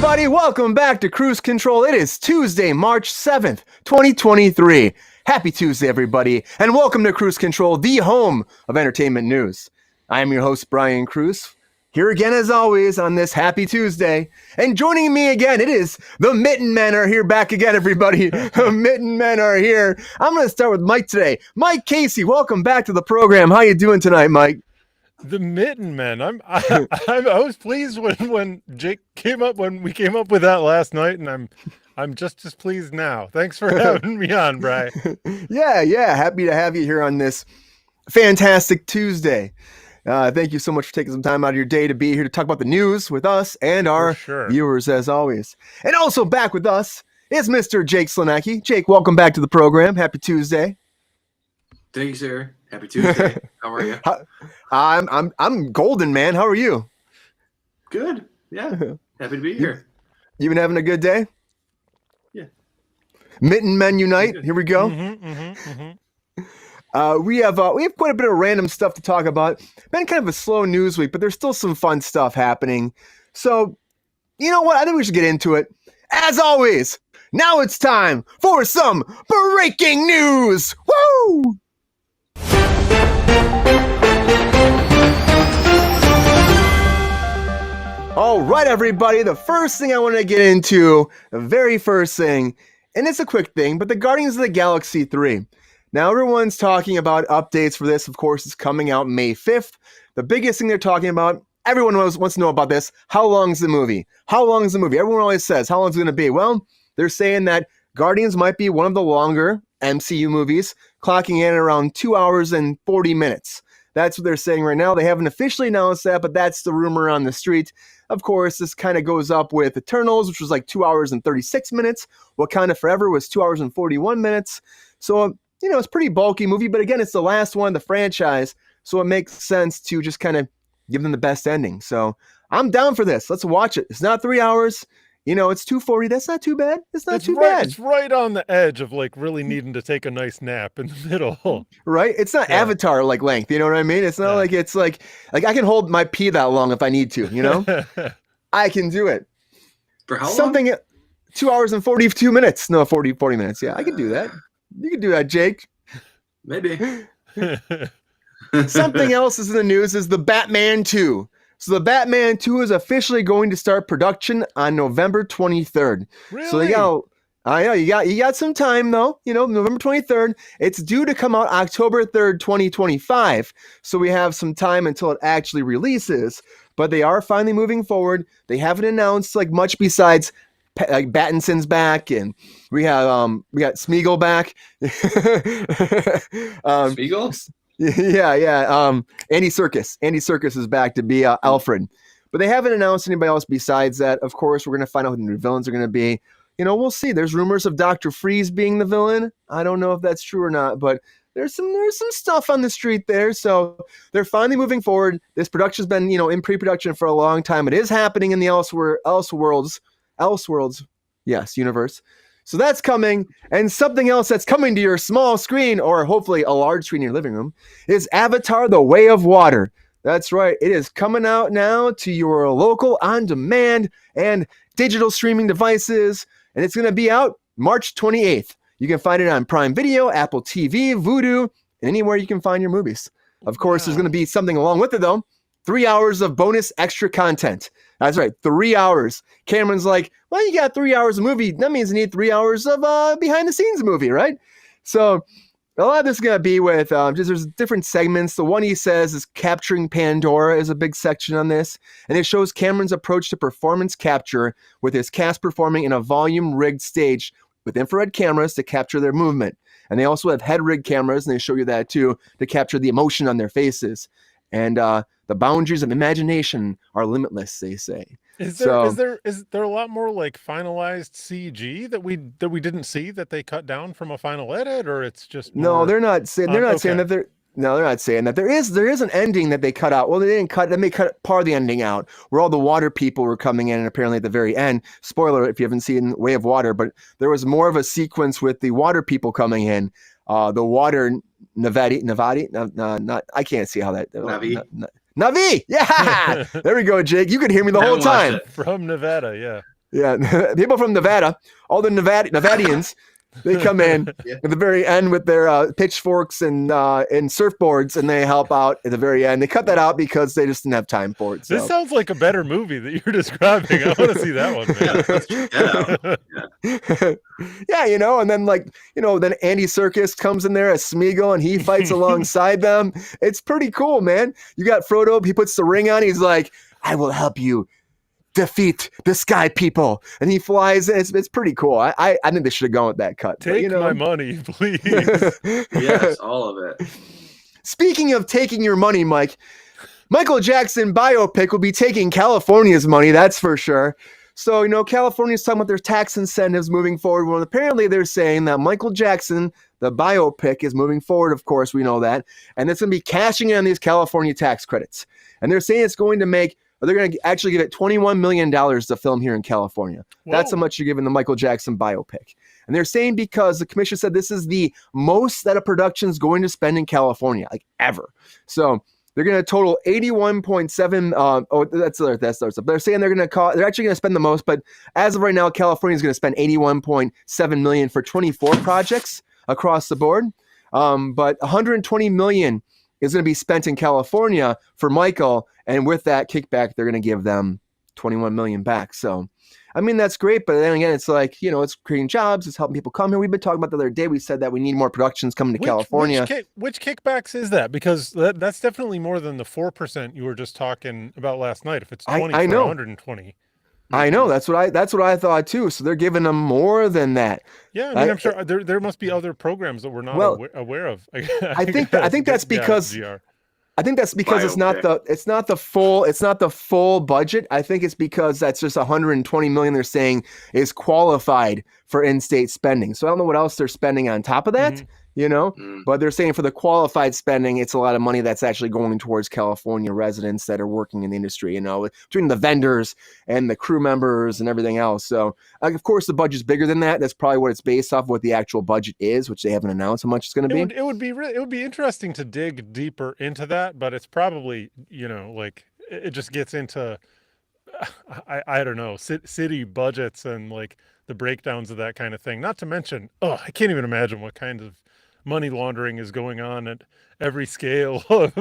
everybody. Welcome back to Kruse Control. It is Tuesday, March 7th, 2023. Happy Tuesday, everybody, and welcome to Kruse Control, the home of entertainment news. I am your host, Brian Kruse, here again as always on this happy Tuesday. And joining me again, it is the Mitten Men are here back again, everybody. The Mitten Men are here. I'm going to start with Mike today. Mike Casey, welcome back to the program. How you doing tonight, Mike? The Mitten Men. I was pleased when Jake came up when we came up with that last night, and I'm just as pleased now. Thanks for having me on, Brian. Yeah. Happy to have you here on this fantastic Tuesday. Thank you so much for taking some time out of your day to be here to talk about the news with us and our viewers, as always. And also back with us is Mr. Jake Slonecki. Jake, welcome back to the program. Happy Tuesday. Thank you, sir. Happy Tuesday. How are you? I'm golden, man. How are you? Good. Yeah. Happy to be here. You been having a good day? Yeah. Mitten Men unite. Here we go. We have quite a bit of random stuff to talk about. Been kind of a slow news week, but there's still some fun stuff happening. So, you know what? I think we should get into it. As always, now it's time for some breaking news. Woo! All right, everybody. The first thing I want to get into, the very first thing, and it's a quick thing, but the Guardians of the Galaxy 3. Now, everyone's talking about updates for this. Of course, it's coming out May 5th. The biggest thing they're talking about, everyone wants to know about this. How long is the movie? How long is the movie? Everyone always says, how long is it going to be? Well, they're saying that Guardians might be one of the longer MCU movies, clocking in around 2 hours and 40 minutes. That's what they're saying right now. They haven't officially announced that, but that's the rumor on the street. Of course, this kind of goes up with Eternals, which was like 2 hours and 36 minutes. Wakanda Forever was 2 hours and 41 minutes. So, it's a pretty bulky movie, but again, it's the last one in the franchise, so it makes sense to just kind of give them the best ending. So I'm down for this. Let's watch it. It's not 3 hours. It's 2:40. That's not too bad. It's not too bad. It's right on the edge of really needing to take a nice nap in the middle. Right? It's not Avatar length. You know what I mean? It's not like it's like I can hold my pee that long if I need to. I can do it. For how long? 2 hours and 42 minutes. No, 40 minutes. Yeah, I can do that. You can do that, Jake. Maybe. Something else is in the news is the Batman 2. So the Batman 2 is officially going to start production on November 23rd. Really? So I know you got some time though. November 23rd. It's due to come out October 3rd, 2025. So we have some time until it actually releases. But they are finally moving forward. They haven't announced much besides Battinson's back, and we got Smeagol back. Smeagol? Yeah. Andy Serkis is back to be Alfred. But they haven't announced anybody else besides that. Of course, we're going to find out who the new villains are going to be. We'll see. There's rumors of Dr. Freeze being the villain. I don't know if that's true or not, but there's some stuff on the street there. So they're finally moving forward. This production's been, in pre-production for a long time. It is happening in the Elseworlds, yes, universe. So that's coming. And something else that's coming to your small screen, or hopefully a large screen in your living room, is Avatar: The Way of Water. That's right. It is coming out now to your local on-demand and digital streaming devices. And it's going to be out March 28th. You can find it on Prime Video, Apple TV, Vudu, and anywhere you can find your movies. Of course, there's going to be something along with it, though. 3 hours of bonus extra content. That's right, 3 hours. Cameron's like, well, you got 3 hours of movie. That means you need 3 hours of behind-the-scenes movie, right? So a lot of this is going to be with, there's different segments. The one he says is Capturing Pandora is a big section on this. And it shows Cameron's approach to performance capture with his cast performing in a volume-rigged stage with infrared cameras to capture their movement. And they also have head-rigged cameras, and they show you that too, to capture the emotion on their faces. And the boundaries of imagination are limitless, they say. Is there a lot more finalized CG that we didn't see that they cut down from a final edit, or it's just more... No, they're not saying that they're not saying that. There is an ending that they cut out. Well, they may cut part of the ending out where all the water people were coming in, and apparently at the very end, spoiler if you haven't seen Way of Water, but there was more of a sequence with the water people coming in. The water Navati, I can't see how that. Navi, yeah. There we go, Jake. You could hear me the whole time. From Nevada, yeah. Yeah, people from Nevada, all the Nevadians, they come in Yeah. at the very end with their pitchforks and surfboards, and they help out at the very end. They cut that out because they just didn't have time for it. So. This sounds like a better movie that you're describing. I want to see that one, Yeah, man. let's check that out. Yeah. Yeah, and then then Andy Serkis comes in there as Smeagol and he fights alongside them. It's pretty cool, man. You got Frodo, he puts the ring on, he's like, I will help you defeat the sky people, and he flies. It's pretty cool. I think they should have gone with that cut. Take my money, please. Yes, all of it. Speaking of taking your money, Mike, Michael Jackson biopic will be taking California's money, that's for sure. So, California's talking about their tax incentives moving forward. Well, apparently they're saying that Michael Jackson, the biopic, is moving forward. Of course, we know that. And it's going to be cashing in on these California tax credits. And they're saying they're going to actually give it $21 million to film here in California. Whoa. That's how much you're giving the Michael Jackson biopic. And they're saying because the commission said this is the most that a production's going to spend in California, like ever. So they're going to total 81.7. That's stuff. They're saying they're actually going to spend the most, but as of right now, California is going to spend 81.7 million for 24 projects across the board. But 120 million is going to be spent in California for Michael, and with that kickback, they're going to give them 21 million back. So, I mean, that's great, but then again, it's like, it's creating jobs, it's helping people come here. We've been talking about the other day, we said that we need more productions coming to California. Which kickbacks is that? Because that's definitely more than the 4% you were just talking about last night. If it's 20 I for know. 120. I know, that's what I thought too. So they're giving them more than that. Yeah, I mean, I'm sure there must be other programs that we're not aware of. I think that's because it's not the full budget. I think it's because that's just 120 million they're saying is qualified for in-state spending. So I don't know what else they're spending on top of that, but they're saying for the qualified spending, it's a lot of money that's actually going towards California residents that are working in the industry, between the vendors and the crew members and everything else. So of course the budget's bigger than that. That's probably what it's based off of, what the actual budget is, which they haven't announced how much it's going to be. It would be interesting to dig deeper into that, but it's probably, it just gets into, I don't know, city budgets and like the breakdowns of that kind of thing. Not to mention, I can't even imagine what kind of money laundering is going on at every scale of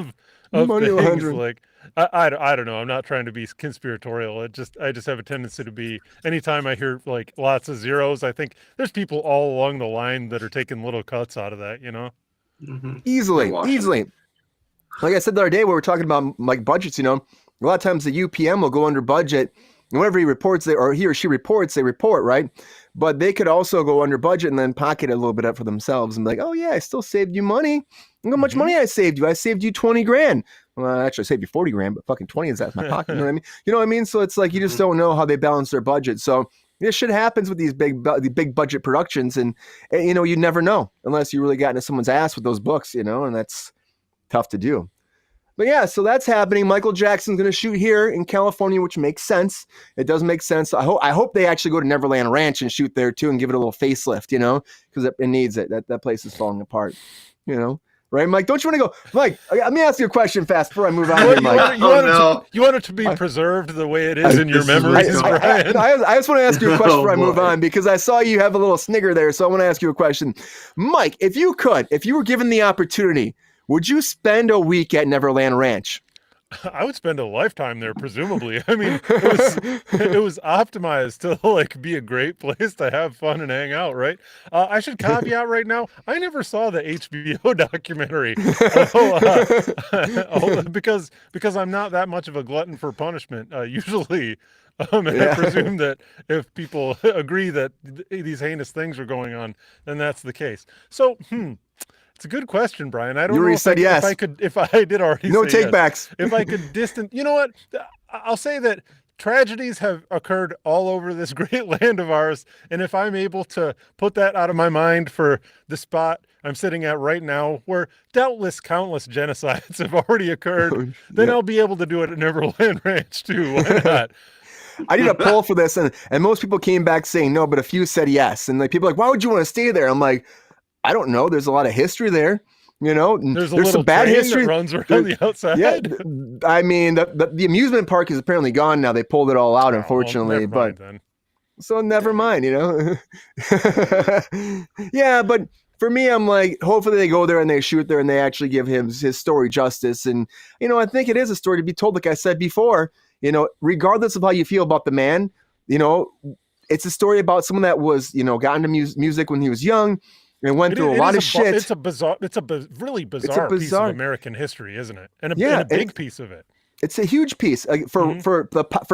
money things. laundering. Like, I don't know. I'm not trying to be conspiratorial. I just have a tendency to be, anytime I hear like lots of zeros, I think there's people all along the line that are taking little cuts out of that, Mm-hmm. Easily. Like I said the other day, we were talking about like budgets, a lot of times the UPM will go under budget, and whenever he or she reports, they report, right? But they could also go under budget and then pocket a little bit up for themselves and be like, oh yeah, I still saved you money. Look how much money I saved you. I saved you 20 grand. Well, actually I saved you 40 grand, but fucking 20 is out of my pocket. You know what I mean? So it's like, you just don't know how they balance their budget. So this shit happens with these big budget productions, and you never know unless you really got into someone's ass with those books, and that's tough to do. But yeah, so that's happening. Michael Jackson's going to shoot here in California, which makes sense. It does make sense. I hope they actually go to Neverland Ranch and shoot there too and give it a little facelift, because it needs it. That place is falling apart, Right, Mike? Don't you want to go? Mike, let me ask you a question fast before I move on here, Mike. You want it to be preserved the way it is in your memories, Brian? I just want to ask you a question before I move on, because I saw you have a little snigger there, so I want to ask you a question. Mike, if you were given the opportunity, would you spend a week at Neverland Ranch? I would spend a lifetime there, presumably. I mean, it was optimized to like be a great place to have fun and hang out, right? I should caveat right now, I never saw the HBO documentary, because I'm not that much of a glutton for punishment, usually. And I presume that if people agree that these heinous things are going on, then that's the case. So, it's a good question, Brian. I don't know if I did already no say takebacks. Yes. If I could you know what? I'll say that tragedies have occurred all over this great land of ours. And if I'm able to put that out of my mind for the spot I'm sitting at right now, where doubtless countless genocides have already occurred, then I'll be able to do it at Neverland Ranch too. Why not? I did a poll for this, and most people came back saying no, but a few said yes. And like people are like, why would you want to stay there? I'm like, I don't know. There's a lot of history there. There's some bad history that runs around the outside. Yeah, I mean, the amusement park is apparently gone now. They pulled it all out, unfortunately. Well, but then. So never mind, you know? Yeah, but for me, I'm like, hopefully they go there and they shoot there and they actually give him his story justice. And, you know, I think it is a story to be told, like I said before, you know, regardless of how you feel about the man, you know, it's a story about someone that was, you know, got into music when he was young and went through a lot of shit. It's a really bizarre piece of American history, isn't it? And a big piece of it. It's a huge piece for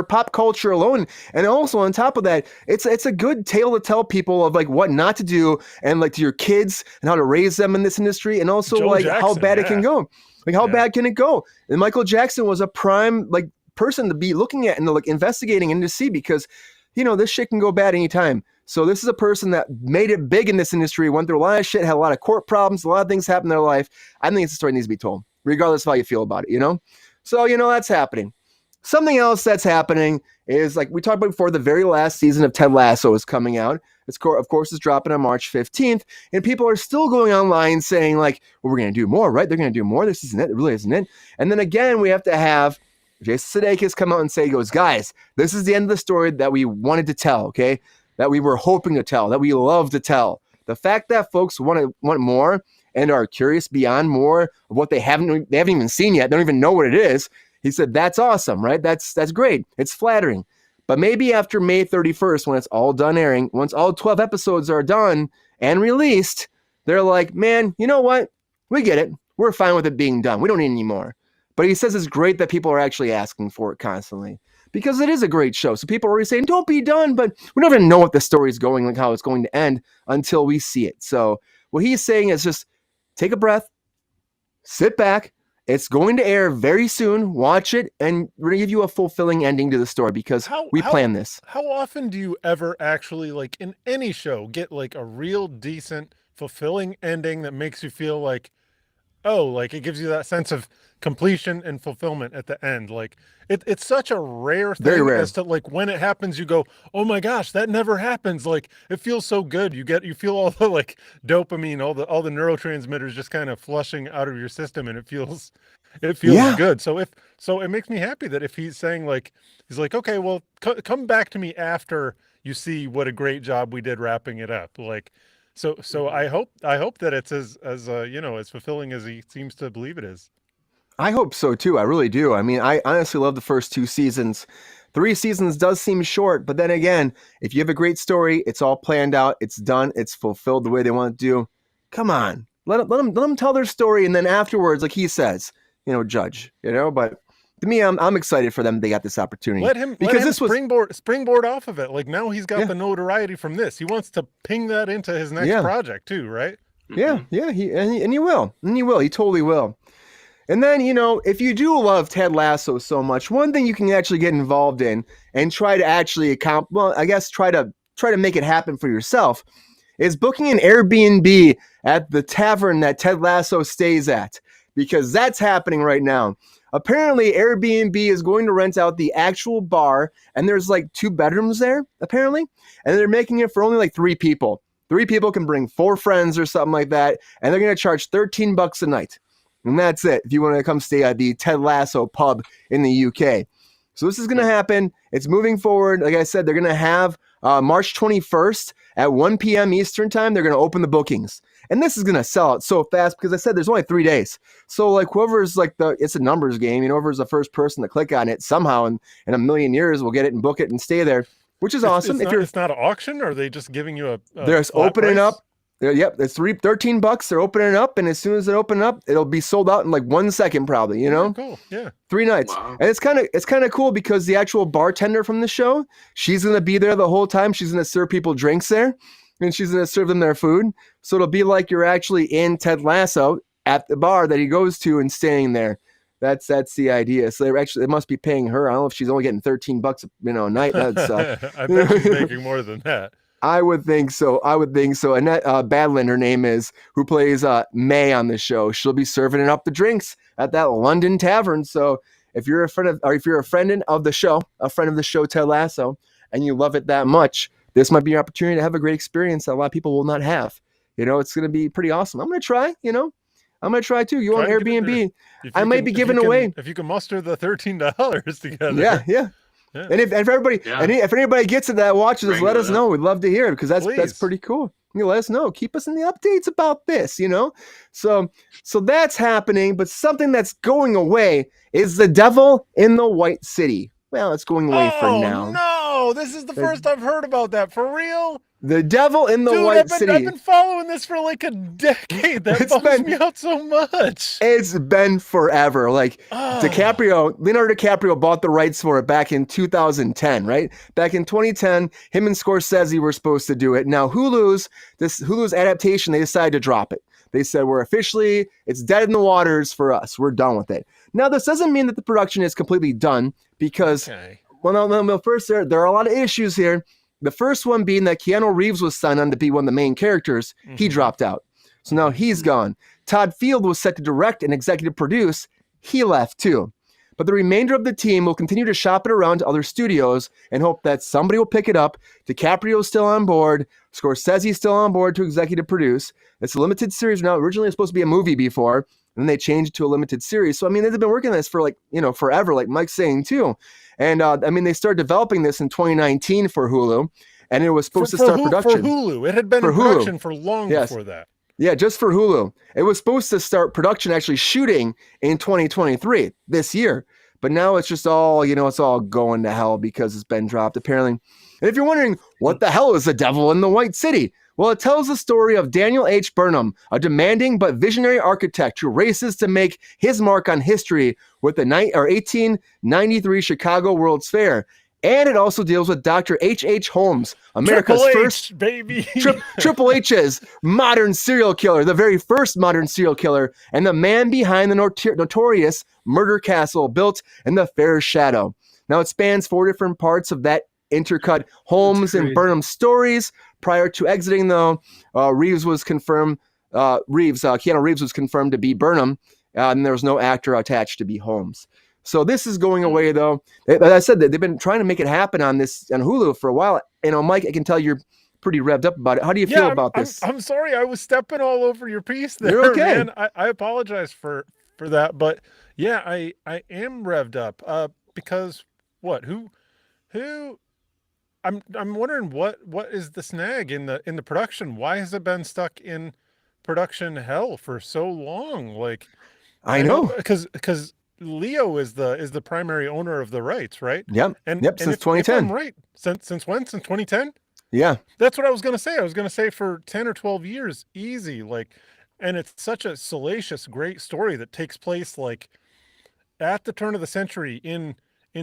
pop culture alone, and also on top of that, it's a good tale to tell people of like what not to do, and like to your kids and how to raise them in this industry, and also Joe like Jackson, how bad it can go, like how bad can it go. And Michael Jackson was a prime like person to be looking at and like investigating and to see, because you know this shit can go bad anytime. So this is a person that made it big in this industry, went through a lot of shit, had a lot of court problems, a lot of things happened in their life. I think it's a story that needs to be told, regardless of how you feel about it, you know. So, you know, that's happening. Something else that's happening is, like we talked about before, the very last season of Ted Lasso is coming out. It's, of course, is dropping on March 15th. And people are still going online saying, like, well, we're going to do more, right? They're going to do more. This isn't it. It really isn't it. And then again, we have to have Jason Sudeikis come out and say, he goes, guys, this is the end of the story that we wanted to tell, okay? That we were hoping to tell, that we love to tell. The fact that folks want more and are curious beyond more of what they haven't even seen yet, don't even know what it is. He said, that's awesome, right? That's great. It's flattering. But maybe after May 31st, when it's all done airing, once all 12 episodes are done and released, they're like, man, you know what? We get it. We're fine with it being done. We don't need any more. But he says it's great that people are actually asking for it constantly, because it is a great show. So people are already saying, don't be done, but we don't even know what the story is going, like how it's going to end until we see it. So what he's saying is just take a breath, sit back. It's going to air very soon. Watch it, and we're going to give you a fulfilling ending to the story, because we planned this. How often do you ever actually, like in any show, get like a real decent, fulfilling ending that makes you feel like, oh, like it gives you that sense of completion and fulfillment at the end? Like it's such a rare thing. Very rare. As to like when it happens, you go, oh my gosh, that never happens. Like it feels so good. You feel all the like dopamine, all the neurotransmitters just kind of flushing out of your system, and it feels good. So it makes me happy that if he's saying like, he's like, okay, well, come back to me after you see what a great job we did wrapping it up. Like, so I hope that it's as as fulfilling as he seems to believe it is. I hope so too. I really do. I mean, I honestly love the first 2 seasons. 3 seasons does seem short, but then again, if you have a great story, it's all planned out, it's done, it's fulfilled the way they want to do. Come on, let them tell their story, and then afterwards, like he says, judge. But to me, I'm excited for them. They got this opportunity. Let him springboard off of it. Like now he's got the notoriety from this. He wants to ping that into his next project too, right? Yeah. He will. He totally will. And then, if you do love Ted Lasso so much, one thing you can actually get involved in and try to actually try to make it happen for yourself is booking an Airbnb at the tavern that Ted Lasso stays at, because that's happening right now. Apparently, Airbnb is going to rent out the actual bar, and there's like 2 bedrooms there, apparently, and they're making it for only like 3 people. 3 people can bring 4 friends or something like that, and they're going to charge $13 a night. And that's it, if you want to come stay at the Ted Lasso pub in the UK. So this is going to happen. It's moving forward. Like I said, they're going to have March 21st at 1 p.m. Eastern time. They're going to open the bookings. And this is going to sell out so fast, because I said there's only 3 days. So like whoever's like it's a numbers game. Whoever's the first person to click on it somehow in a million years will get it and book it and stay there, which is awesome. It's not an auction, or are they just giving you a they're just opening up. Yep, it's $13. They're opening up, and as soon as it open up, it'll be sold out in like 1 second, probably. Cool. Yeah. 3 nights, Wow. And it's kind of cool, because the actual bartender from the show, she's gonna be there the whole time. She's gonna serve people drinks there, and she's gonna serve them their food. So it'll be like you're actually in Ted Lasso at the bar that he goes to and staying there. That's the idea. So they must be paying her. I don't know if she's only getting $13 a night. That's I bet she's making more than that. I would think so. Annette Badland, her name is, who plays May on the show. She'll be serving up the drinks at that London tavern. So if you're a friend of the show, Ted Lasso, and you love it that much, this might be an opportunity to have a great experience that a lot of people will not have. It's going to be pretty awesome. I'm going to try. I'm going to try too. You on Airbnb? I might be giving away. If you can muster the $13 together. Yeah. Yeah. And if everybody, Yeah. and if anybody gets it that watches us, Bring let it us up. know. We'd love to hear it because that's Please. pretty cool. Let us know. Keep us in the updates about this, So that's happening, but something that's going away is the devil in the White City. Well, it's going away for now. No, this is the first I've heard about that. For real? The devil in the Dude, White I've City. been following this for like a decade. That bums me out so much. It's been forever. Like Leonardo DiCaprio bought the rights for it back in 2010, right? Back in 2010, him and Scorsese were supposed to do it. Now Hulu's adaptation, they decided to drop it. They said it's dead in the waters for us. We're done with it. Now this doesn't mean that the production is completely done because, first there are a lot of issues here. The first one being that Keanu Reeves was signed on to be one of the main characters. Mm-hmm. He dropped out. So now he's gone. Todd Field was set to direct and executive produce. He left too. But the remainder of the team will continue to shop it around to other studios and hope that somebody will pick it up. DiCaprio's still on board. Scorsese's still on board to executive produce. It's a limited series now. Originally it was supposed to be a movie before, and then they changed it to a limited series. So, they've been working on this for forever, like Mike's saying too. And, they started developing this in 2019 for Hulu, and it was supposed to start production. For Hulu. It had been in production for long before that. Yeah, just for Hulu. It was supposed to start production, actually shooting in 2023, this year. But now it's just all, it's all going to hell because it's been dropped, apparently. And if you're wondering, what the hell is the devil in the White City? Well, it tells the story of Daniel H. Burnham, a demanding but visionary architect who races to make his mark on history with the 1893 Chicago World's Fair. And it also deals with Dr. H.H. Holmes, America's first baby. Triple H's modern serial killer, the very first modern serial killer, and the man behind the notorious murder castle built in the Fair's shadow. Now it spans 4 different parts of that intercut Holmes and Burnham stories. Prior to exiting, though, Keanu Reeves was confirmed to be Burnham, and there was no actor attached to be Holmes. So this is going away, though. As I said, they've been trying to make it happen on Hulu for a while. Mike, I can tell you're pretty revved up about it. How do you feel about this? I'm sorry, I was stepping all over your piece there. You're okay. Man. I apologize for that, but yeah, I am revved up. Because what? Who? I'm wondering what is the snag in the production? Why has it been stuck in production hell for so long? Like, I know because Leo is the primary owner of the rights, right? Yep. Since 2010. If I'm right. Since when? Since 2010? Yeah. That's what I was going to say. I was going to say for 10 or 12 years, easy. Like, and it's such a salacious, great story that takes place like at the turn of the century in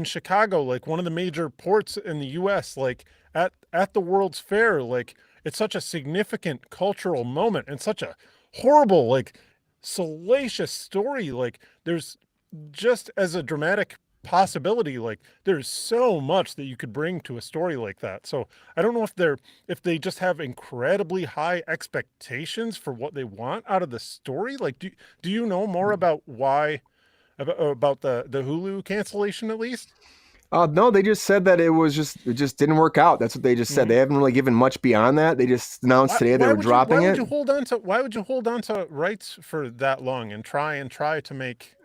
Chicago, like one of the major ports in the US, like at the World's Fair. Like, it's such a significant cultural moment and such a horrible, like salacious story. Like, there's just as a dramatic possibility, like there's so much that you could bring to a story like that. So I don't know if they just have incredibly high expectations for what they want out of the story. Like, do you know more about why about the Hulu cancellation at least? No, they just said that it just didn't work out. That's what they just said. They haven't really given much beyond that. They just announced today they were dropping it. Why would you hold on to rights for that long and try to make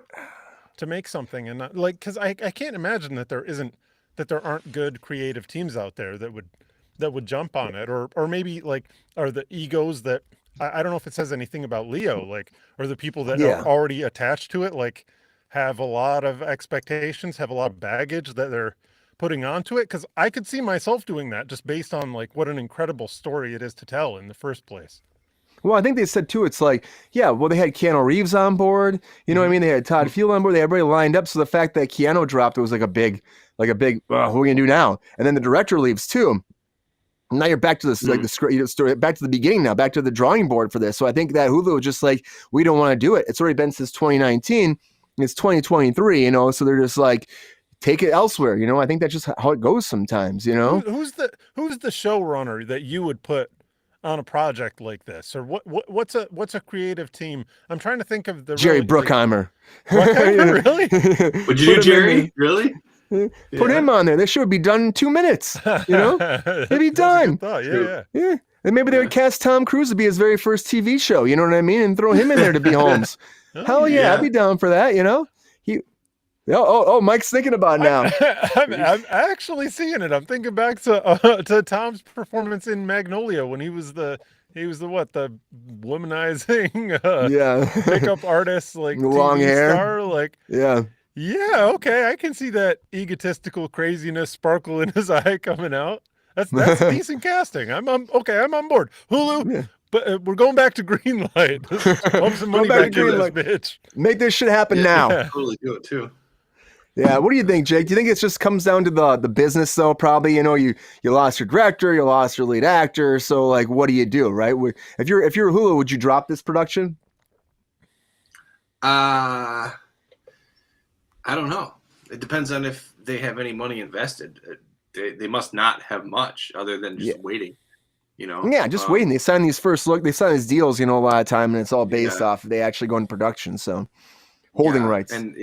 something and not, like, because I can't imagine that there aren't good creative teams out there that would jump on it, or maybe like are the egos that I don't know if it says anything about Leo, like, or the people that are already attached to it, like have a lot of expectations, have a lot of baggage that they're putting onto it. Because I could see myself doing that just based on like what an incredible story it is to tell in the first place. Well, I think they said too, it's like, they had Keanu Reeves on board, you know what I mean? They had Todd Field on board, they had everybody lined up. So the fact that Keanu dropped, it was like a big, what are we gonna do now? And then the director leaves too. Now you're back to this, like the story, back to the beginning now, back to the drawing board for this. So I think that Hulu was just like, we don't want to do it. It's already been since 2019. It's 2023, so they're just like, take it elsewhere. I think that's just how it goes sometimes, Who's the showrunner that you would put on a project like this, or what's a creative team? I'm trying to think of the Jerry Bruckheimer. Really? Would you do Jerry? Really? Put him on there. This show would be done in 2 minutes. It'd be done. Yeah. And maybe they would cast Tom Cruise to be his very first TV show. You know what I mean? And throw him in there to be Holmes. Hell yeah, I'd be down for that. Mike's thinking about it now. I'm actually seeing it. I'm thinking back to Tom's performance in Magnolia when he was the womanizing Yeah. pickup artist, like Long TV hair. star, like. Yeah. Yeah, okay, I can see that egotistical craziness sparkle in his eye coming out. That's decent casting. I'm on board. Hulu, Yeah. but we're going back to green light. Pump some money Go back back to into green this bitch. Make this shit happen now. Yeah. Totally do it too. Yeah, what do you think, Jake? Do you think it just comes down to the business, though? Probably, you lost your director, you lost your lead actor, so like, what do you do, right? If you're Hulu, would you drop this production? I don't know. It depends on if they have any money invested. They must not have much other than just waiting. Yeah, just waiting. They sign these deals, a lot of time, and it's all based off they actually go into production. So holding rights, and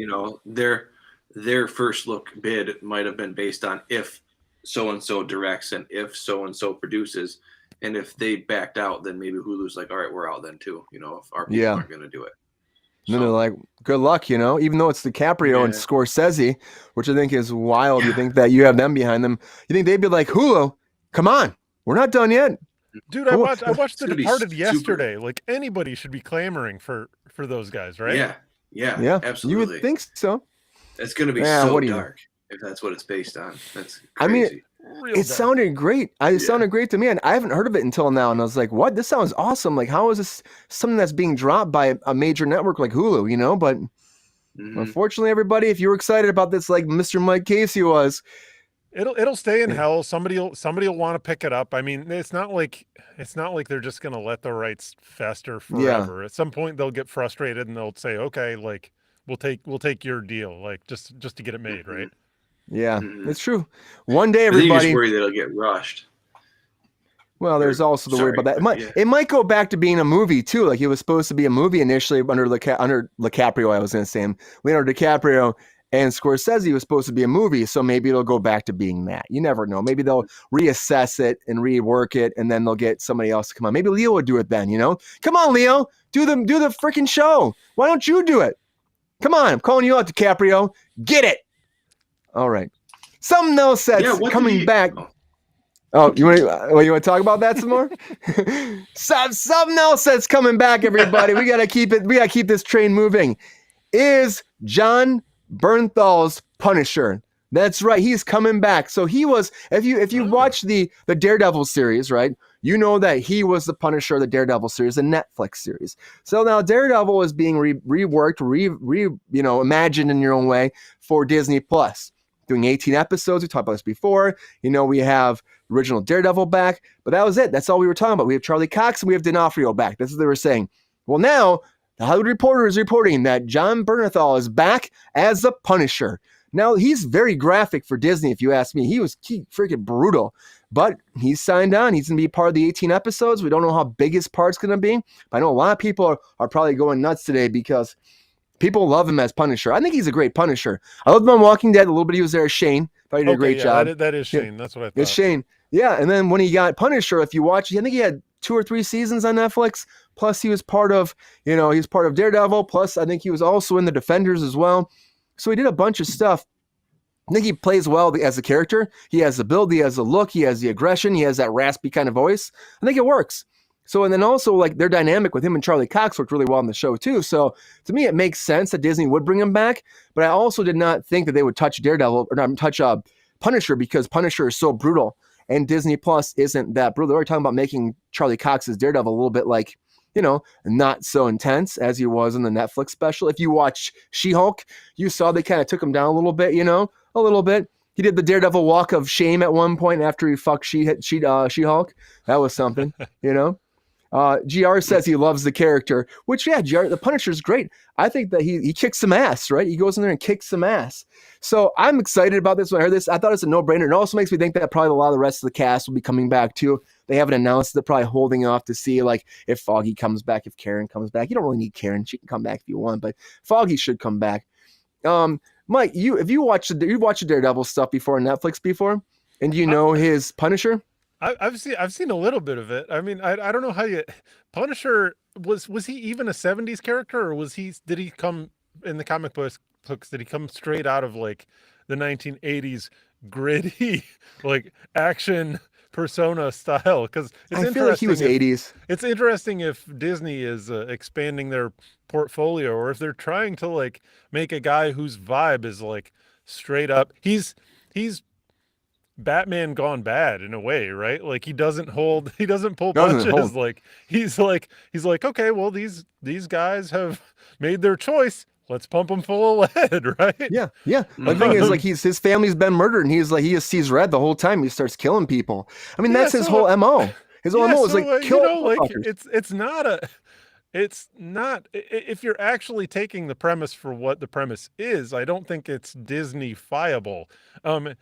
their first look bid might have been based on if so and so directs and if so and so produces, and if they backed out, then maybe Hulu's like, all right, we're out then too. If our people aren't going to do it. And then they're like, good luck, even though it's DiCaprio and Scorsese, which I think is wild. You think that you have them behind them. You think they'd be like, Hulu, come on, we're not done yet. Dude, I watched The Departed yesterday. Like, anybody should be clamoring for those guys, right? Yeah, absolutely. You would think so. It's going to be so dark if that's what it's based on. That's crazy. I mean, it sounded great. It sounded great to me, and I haven't heard of it until now. And I was like, "What? This sounds awesome! Like, how is this something that's being dropped by a major network like Hulu?" But unfortunately, everybody, if you were excited about this, like Mr. Mike Casey was, it'll stay in hell. Somebody will want to pick it up. I mean, it's not like they're just going to let the rights fester forever. Yeah. At some point, they'll get frustrated and they'll say, "Okay, like we'll take your deal, like just to get it made, right?" Yeah, it's true. One day, everybody. I think you just worry that it'll get rushed. Well, there's also the worry about that. It might go back to being a movie too. Like it was supposed to be a movie initially under DiCaprio. I was going to say Leonardo DiCaprio and Scorsese was supposed to be a movie, so maybe it'll go back to being that. You never know. Maybe they'll reassess it and rework it, and then they'll get somebody else to come on. Maybe Leo would do it then. Come on, Leo, do the freaking show. Why don't you do it? Come on, I'm calling you out, DiCaprio. Get it. All right. Something else that's coming back. Oh, you want to talk about that some more? Something else that's coming back, everybody. We gotta keep this train moving. Is Jon Bernthal's Punisher? That's right. He's coming back. So he was. If you watch the Daredevil series, right? You know that he was the Punisher of the Daredevil series, the Netflix series. So now Daredevil is being reworked, imagined in your own way for Disney Plus. Doing 18 episodes. We talked about this before. We have original Daredevil back, but that was it. That's all we were talking about. We have Charlie Cox and we have D'Onofrio back. That's what they were saying. Well, now the Hollywood Reporter is reporting that Jon Bernthal is back as the Punisher. Now, he's very graphic for Disney, if you ask me. He freaking brutal, but he's signed on. He's going to be part of the 18 episodes. We don't know how big his part's going to be, but I know a lot of people are probably going nuts today because people love him as Punisher. I think he's a great Punisher. I loved him on Walking Dead. A little bit he was there as Shane. Thought he did a great job. That is Shane. That's what I thought. It's Shane. Yeah, and then when he got Punisher, if you watch, I think he had 2 or 3 seasons on Netflix. Plus, he was part of Daredevil. Plus, I think he was also in the Defenders as well. So he did a bunch of stuff. I think he plays well as a character. He has the build, he has the look, he has the aggression, he has that raspy kind of voice. I think it works. So, and then also like their dynamic with him and Charlie Cox worked really well on the show too. So to me, it makes sense that Disney would bring him back. But I also did not think that they would touch Daredevil or not touch Punisher because Punisher is so brutal and Disney Plus isn't that brutal. They're already talking about making Charlie Cox's Daredevil a little bit like, not so intense as he was in the Netflix special. If you watch She-Hulk, you saw they kind of took him down a little bit, a little bit. He did the Daredevil walk of shame at one point after he fucked She-Hulk. That was something, GR says he loves the character, which, GR, the Punisher's great. I think that he kicks some ass, right? He goes in there and kicks some ass. So I'm excited about this. When I heard this, I thought it's a no-brainer. It also makes me think that probably a lot of the rest of the cast will be coming back too. They haven't announced. They're probably holding off to see like if Foggy comes back, if Karen comes back. You don't really need Karen. She can come back if you want, but Foggy should come back. Mike, you've watched the Daredevil stuff before on Netflix before, and do you know his Punisher? I've seen a little bit of it. I mean, I don't know how Punisher was he even a 70s character or did he come in the comic books? Did he come straight out of like the 1980s gritty, like action persona style? Because it's I feel like he was 80s. It's interesting if Disney is expanding their portfolio, or if they're trying to like make a guy whose vibe is like straight up. He's Batman gone bad in a way, right? Like he doesn't pull punches. Like he's like, okay, well these guys have made their choice. Let's pump them full of lead, right? Yeah. The thing is, like, his family's been murdered, and he's like, he just sees red the whole time. He starts killing people. I mean, that's his whole MO. His whole MO is like kill. Like it's not. If you're actually taking the premise for what the premise is, I don't think it's Disney-fiable. And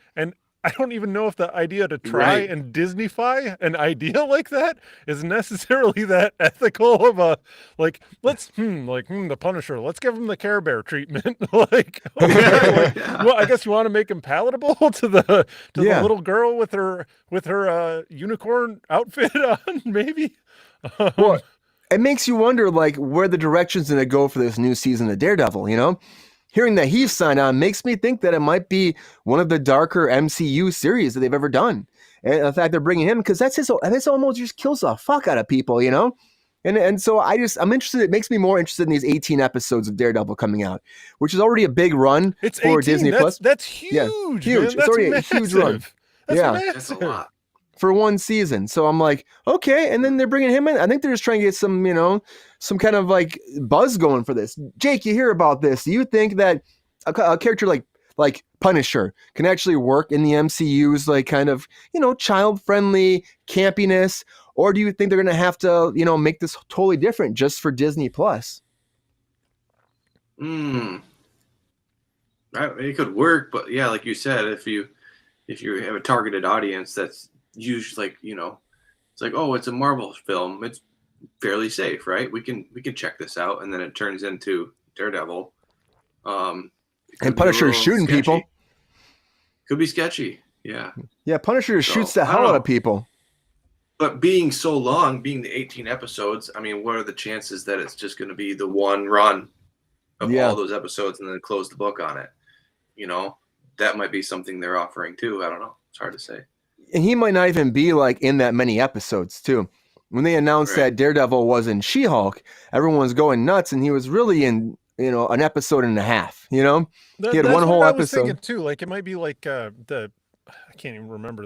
I don't even know if the idea to try and Disney-fy an idea like that is necessarily that ethical of a, like, the Punisher, let's give him the Care Bear treatment. Well, I guess you want to make him palatable to the little girl with her unicorn outfit on, maybe. Well, it makes you wonder, like, where the direction's going to go for this new season of Daredevil, you know? Hearing that he's signed on makes me think that it might be one of the darker MCU series that they've ever done. And the fact they're bringing him, because this almost just kills the fuck out of people, you know? And so I'm interested. It makes me more interested in these 18 episodes of Daredevil coming out, which is already a big run for 18. Disney Plus. That's huge. Yeah, huge. Man. It's already a huge run. That's a lot. For one season. So I'm like, okay. And then they're bringing him in. I think they're just trying to get some, you know, some kind of like buzz going for this. Jake, you hear about this. Do you think that a character like Punisher can actually work in the MCU's like kind of, you know, child-friendly campiness? Or do you think they're going to have to, you know, make this totally different just for Disney Plus? It could work, but yeah, like you said, if you have a targeted audience, that's usually like, you know, it's like, oh, it's a Marvel film, it's fairly safe, right? We can check this out, and then it turns into Daredevil. And Punisher shooting sketchy. people. Could be sketchy, yeah. Yeah, Punisher shoots the hell out of people. But being so long, being the 18 episodes, I mean, what are the chances that it's just going to be the one run of all those episodes and then close the book on it? You know, that might be something they're offering too. I don't know. It's hard to say. And he might not even be like in that many episodes too. When they announced that Daredevil was in She-Hulk, everyone was going nuts, and he was really in, you know, an episode and a half. You know, he had one whole episode. I was thinking too. Like it might be like I can't even remember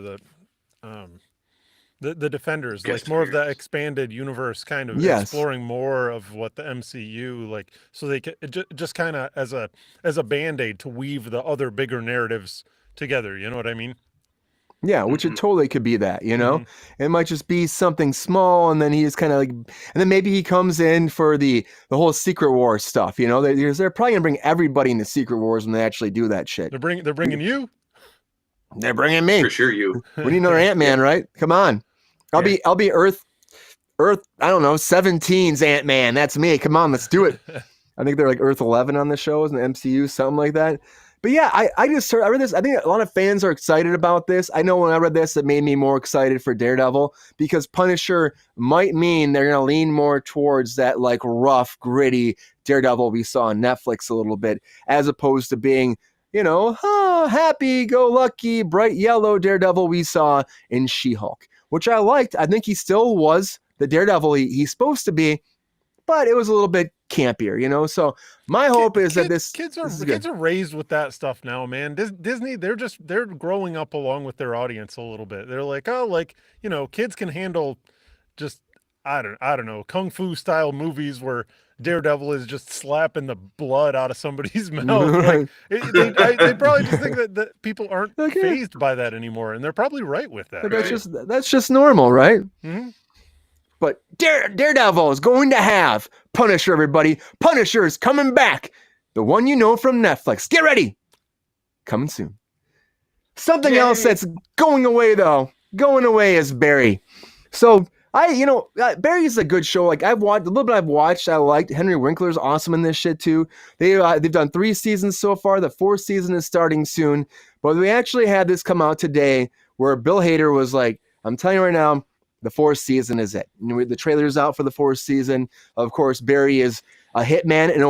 the Defenders, like more of the expanded universe, kind of exploring more of what the MCU, like, so they can just kind of as a band-aid to weave the other bigger narratives together. You know what I mean? Yeah, which it totally could be that, you know? It might just be something small, and then he's kind of like, and then maybe he comes in for the whole Secret Wars stuff, you know? They're probably going to bring everybody in the Secret Wars when they actually do that shit. They're bringing you? They're bringing me. For sure you. We need another Ant-Man, right? Come on. I'll be Earth, I don't know, 17's Ant-Man. That's me. Come on, let's do it. I think they're like Earth 11 on the shows in the MCU, something like that. But yeah, I read this. I think a lot of fans are excited about this. I know when I read this, it made me more excited for Daredevil, because Punisher might mean they're going to lean more towards that like rough, gritty Daredevil we saw on Netflix a little bit, as opposed to being, you know, happy-go-lucky, bright yellow Daredevil we saw in She-Hulk, which I liked. I think he still was the Daredevil he's supposed to be, but it was a little bit campier, you know? So my hope is that kids are raised with that stuff now, man. Disney, they're growing up along with their audience a little bit. They're like, oh, like, you know, kids can handle just, I don't know, kung fu style movies where Daredevil is just slapping the blood out of somebody's mouth. Like, they probably just think that people aren't fazed by that anymore, and they're probably right with that. That's just normal, right? Mm-hmm. But Daredevil is going to have Punisher, everybody. Punisher is coming back. The one you know from Netflix. Get ready. Coming soon. Something else that's going away, though. Going away is Barry. So, Barry is a good show. Like, I've watched, a little bit I've watched, I liked. Henry Winkler's awesome in this shit, too. They've done 3 seasons so far. The 4th season is starting soon. But we actually had this come out today where Bill Hader was like, I'm telling you right now, the 4th season is it. The trailer's out for the 4th season. Of course, Barry is a hitman in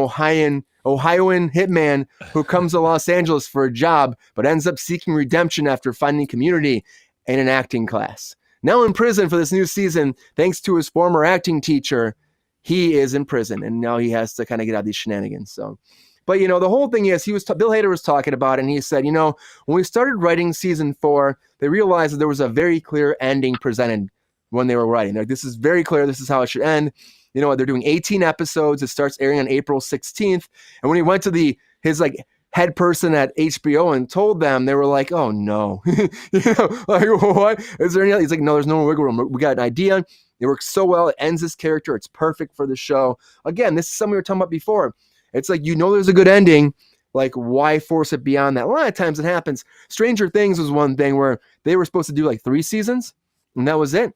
Ohioan hitman who comes to Los Angeles for a job, but ends up seeking redemption after finding community in an acting class. Now in prison for this new season, thanks to his former acting teacher, he is in prison, and now he has to kind of get out of these shenanigans. So, but the whole thing is, Bill Hader was talking about it, and he said, when we started writing season 4, they realized that there was a very clear ending presented when they were writing. Like, this is very clear. This is how it should end. They're doing 18 episodes. It starts airing on April 16th. And when he went to his head person at HBO and told them, they were like, oh no, what? Is there any? He's like, no, there's no wiggle room. We got an idea. It works so well. It ends this character. It's perfect for the show. Again, this is something we were talking about before. It's like, there's a good ending. Like, why force it beyond that? A lot of times it happens. Stranger Things was one thing where they were supposed to do 3 seasons, and that was it.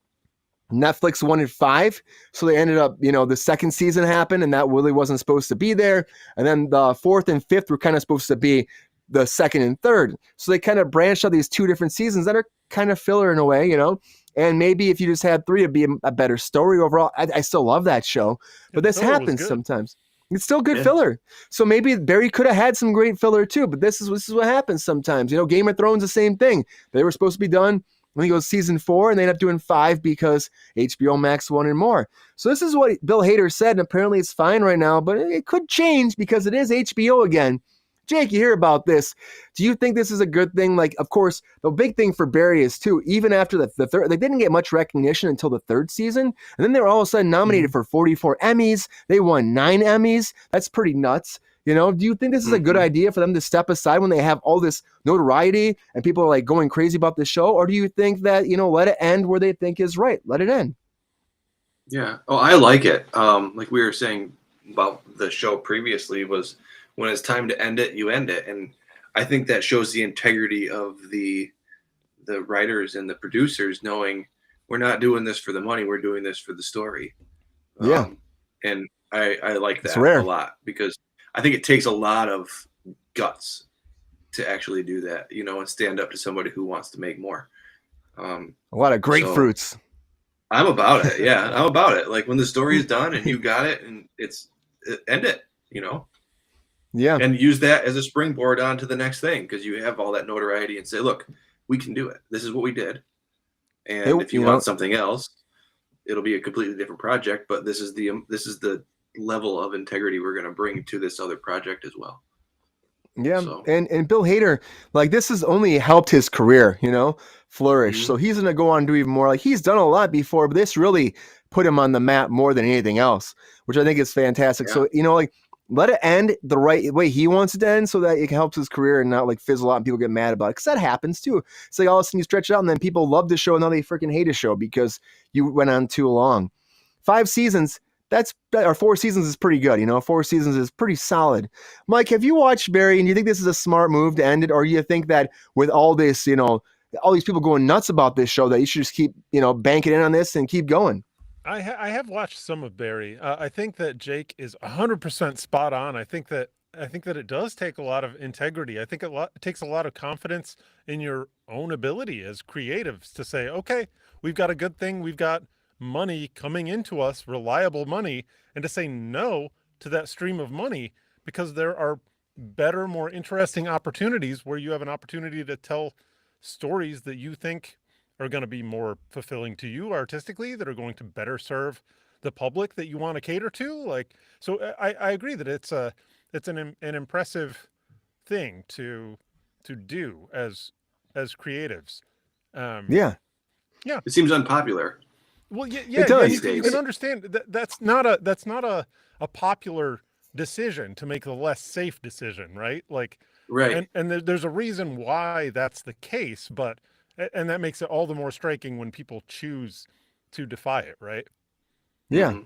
Netflix wanted 5, so they ended up, the second season happened, and that really wasn't supposed to be there. And then the 4th and 5th were kind of supposed to be the 2nd and 3rd. So they kind of branched out these 2 different seasons that are kind of filler in a way, And maybe if you just had 3, it'd be a better story overall. I still love that show, but this happens sometimes. It's still good filler. So maybe Barry could have had some great filler too, but this is what happens sometimes. Game of Thrones, the same thing. They were supposed to be done when he goes season 4, and they end up doing 5 because HBO Max wanted more. So this is what Bill Hader said, and apparently it's fine right now, but it could change because it is HBO again. Jake, you hear about this. Do you think this is a good thing? Of course, the big thing for Barry is, too, even after the third, they didn't get much recognition until the 3rd season, and then they were all of a sudden nominated for 44 Emmys. They won 9 Emmys. That's pretty nuts. Do you think this is a good idea for them to step aside when they have all this notoriety and people are going crazy about the show? Or do you think that, let it end where they think is right? Let it end. Yeah. Oh, I like it. Like we were saying about the show previously, was when it's time to end it, you end it. And I think that shows the integrity of the writers and the producers, knowing we're not doing this for the money. We're doing this for the story. Yeah. And I like that a lot, because I think it takes a lot of guts to actually do that, and stand up to somebody who wants to make more. A lot of grapefruits. So I'm about it. Yeah, I'm about it. Like, when the story is done and you got it, and end it, Yeah. And use that as a springboard onto the next thing, because you have all that notoriety, and say, look, we can do it. This is what we did. And if you want something else, it'll be a completely different project, but this is the level of integrity we're going to bring to this other project as well. Yeah. So. And Bill Hader, this has only helped his career, flourish. So he's going to go on and do even more. He's done a lot before, but this really put him on the map more than anything else, which I think is fantastic. Yeah. So, let it end the right way he wants it to end, so that it helps his career and not fizzle out and people get mad about it. Because that happens too. It's all of a sudden you stretch it out and then people love the show and now they freaking hate a show because you went on too long. 5 seasons, or 4 seasons is pretty good. 4 seasons is pretty solid. Mike, have you watched Barry, and do you think this is a smart move to end it? Or do you think that with all this, all these people going nuts about this show, that you should just keep, banking in on this and keep going? I have watched some of Barry. I think that Jake is 100% spot on. I think that it does take a lot of integrity. I think it takes a lot of confidence in your own ability as creatives to say, okay, we've got a good thing. We've got money coming into us, reliable money, and to say no to that stream of money, because there are better, more interesting opportunities where you have an opportunity to tell stories that you think are going to be more fulfilling to you artistically, that are going to better serve the public that you want to cater to. So I agree that it's an impressive thing to do as creatives. Yeah. It seems unpopular. Well, yeah, it does. You can understand that that's not a popular decision to make the less safe decision, right? Right. And there's a reason why that's the case, and that makes it all the more striking when people choose to defy it, right? Yeah,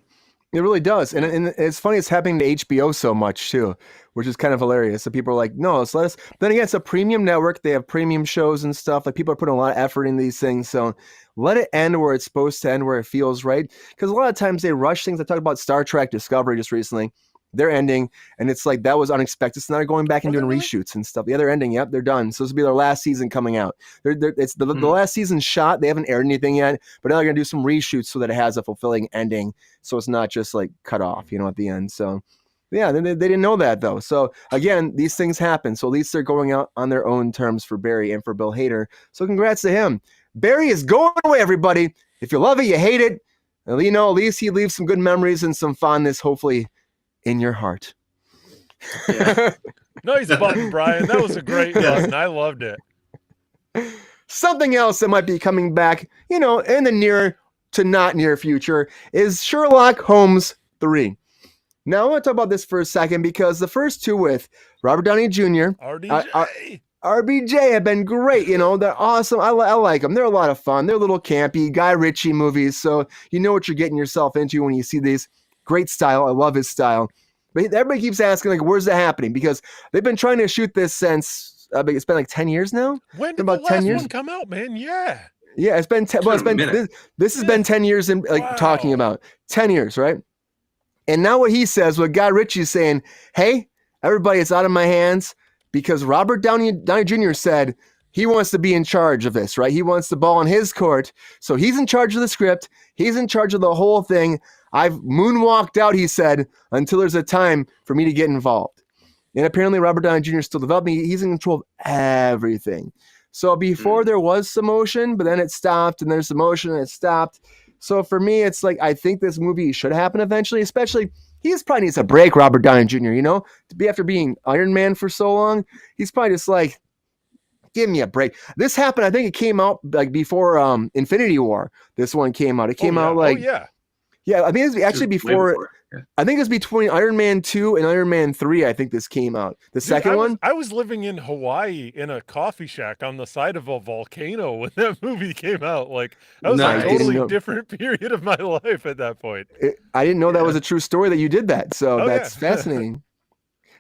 it really does. And it's funny, it's happening to HBO so much too, which is kind of hilarious. So people are like, no, let's let us. Then again, it's a premium network. They have premium shows and stuff. People are putting a lot of effort in these things. So let it end where it's supposed to end, where it feels right. Because a lot of times they rush things. I talked about Star Trek Discovery just recently. They're ending, and it's that was unexpected. So now they're going back and doing reshoots and stuff. Yeah, they're ending. Yep, they're done. So this will be their last season coming out. It's the last season shot. They haven't aired anything yet, but now they're going to do some reshoots so that it has a fulfilling ending. So it's not just cut off, at the end. So Yeah, they didn't know that though. So again, these things happen. So at least they're going out on their own terms for Barry and for Bill Hader. So congrats to him. Barry is going away, everybody. If you love it, you hate it. At least he leaves some good memories and some fondness, hopefully, in your heart. Yeah. Nice button, Brian. That was a great button. I loved it. Something else that might be coming back, in the near to not near future is Sherlock Holmes 3. Now, I want to talk about this for a second because the first two with Robert Downey Jr., RDJ. RBJ have been great. They're awesome. I like them. They're a lot of fun. They're a little campy, Guy Ritchie movies. So you know what you're getting yourself into when you see these. Great style. I love his style. But everybody keeps asking, like, where's that happening? Because they've been trying to shoot this since, it's been like 10 years now. When did the last one come out, man? Yeah. Yeah, it's been 10. Well, it's been this has been 10 years in talking about 10 years, right? And now what he says, what Guy Ritchie's saying, hey, everybody, it's out of my hands because Robert Downey Jr. said he wants to be in charge of this, right? He wants the ball in his court. So he's in charge of the script. He's in charge of the whole thing. I've moonwalked out, he said, until there's a time for me to get involved. And apparently Robert Downey Jr. is still developing. He's in control of everything. So before there was some motion, but then it stopped, and there's some motion, and it stopped. So for me, it's like, I think this movie should happen eventually, especially he probably needs a break, Robert Downey Jr., to be after being Iron Man for so long. He's probably just like, give me a break. This happened, I think it came out like before Infinity War. This one came out. It came out like, yeah, I think it's actually before. I think it's between Iron Man 2 and Iron Man 3. I think this came out. The second one? I was living in Hawaii in a coffee shack on the side of a volcano when that movie came out. Like, that was a totally different period of my life at that point. I didn't know that was a true story that you did that. So that's fascinating.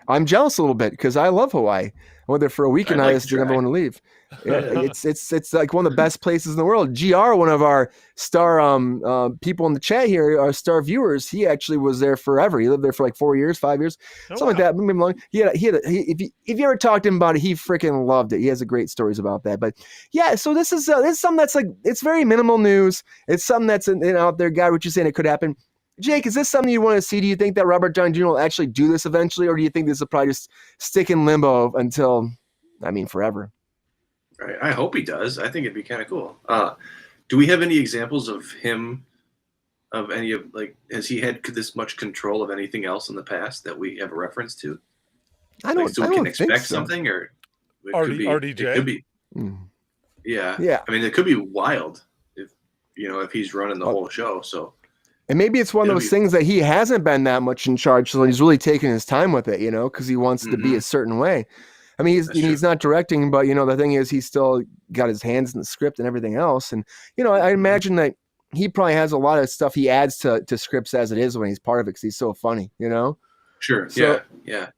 I'm jealous a little bit because I love Hawaii. I went there for a week and I just didn't ever want to leave. Yeah, it's like one of the best places in the world. GR, one of our star people in the chat here, our star viewers, he actually was there forever. He lived there for like 4 years, 5 years, something like that. Maybe long. If you ever talked to him about it, he freaking loved it. He has great stories about that. But yeah, so this is something that's like, it's very minimal news. It's something that's out there. Guy, what you're saying, it could happen. Jake, is this something you want to see? Do you think that Robert Downey Jr. will actually do this eventually, or do you think this will probably just stick in limbo until, forever? Right. I hope he does. I think it'd be kind of cool. Do we have any examples of him, has he had this much control of anything else in the past that we have a reference to? I don't expect something, or it could be, RDJ? It could be. Yeah. I mean, it could be wild if he's running the whole show. So. And maybe it's one of those things that he hasn't been that much in charge, so he's really taking his time with it, because he wants to be a certain way. I mean, he's not directing, but the thing is, he's still got his hands in the script and everything else. And I imagine that he probably has a lot of stuff he adds to scripts as it is when he's part of it because he's so funny, Sure. So, yeah.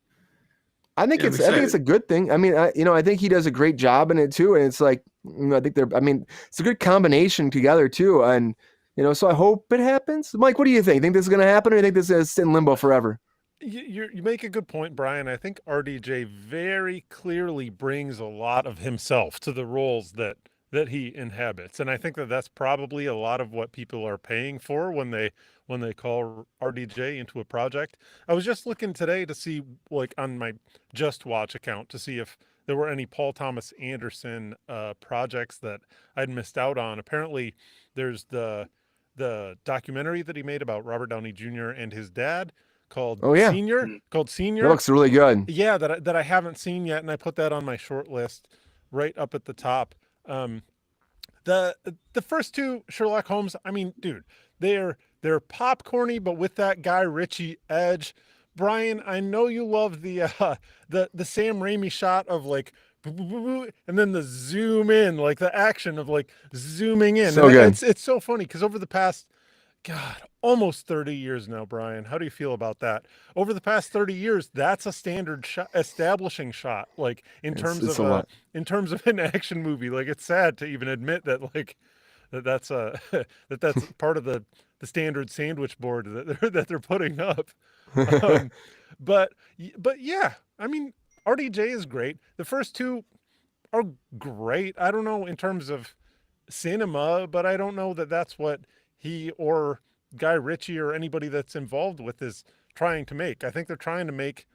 I think it's a good thing. I mean, I think he does a great job in it too, and it's like I think it's a good combination together too, and. So I hope it happens. Mike, what do you think? Think this is going to happen, or do you think this is going to sit in limbo forever? You make a good point, Brian. I think RDJ very clearly brings a lot of himself to the roles that he inhabits, and I think that's probably a lot of what people are paying for when they call RDJ into a project. I was just looking today to see, like, on my Just Watch account to see if there were any Paul Thomas Anderson projects that I'd missed out on. Apparently, there's the documentary that he made about Robert Downey Jr. and his dad called Senior. That looks really good. Yeah, that I haven't seen yet, and I put that on my short list right up at the top. The first two Sherlock Holmes, I mean, dude, they're popcorny, but with that Guy Ritchie edge. Brian, I know you love the Sam Raimi shot of like, and then the zoom in, like the action of like zooming in. So good. It's so funny because over the past, almost 30 years now, Brian, how do you feel about that? Over the past 30 years, that's a standard establishing shot, like in terms of an action movie. Like, it's sad to even admit that, like, that's part of the standard sandwich board that they're putting up. But yeah, I mean, RDJ is great. The first two are great. I don't know in terms of cinema, but I don't know that that's what he or Guy Ritchie or anybody that's involved with is trying to make. I think they're trying to make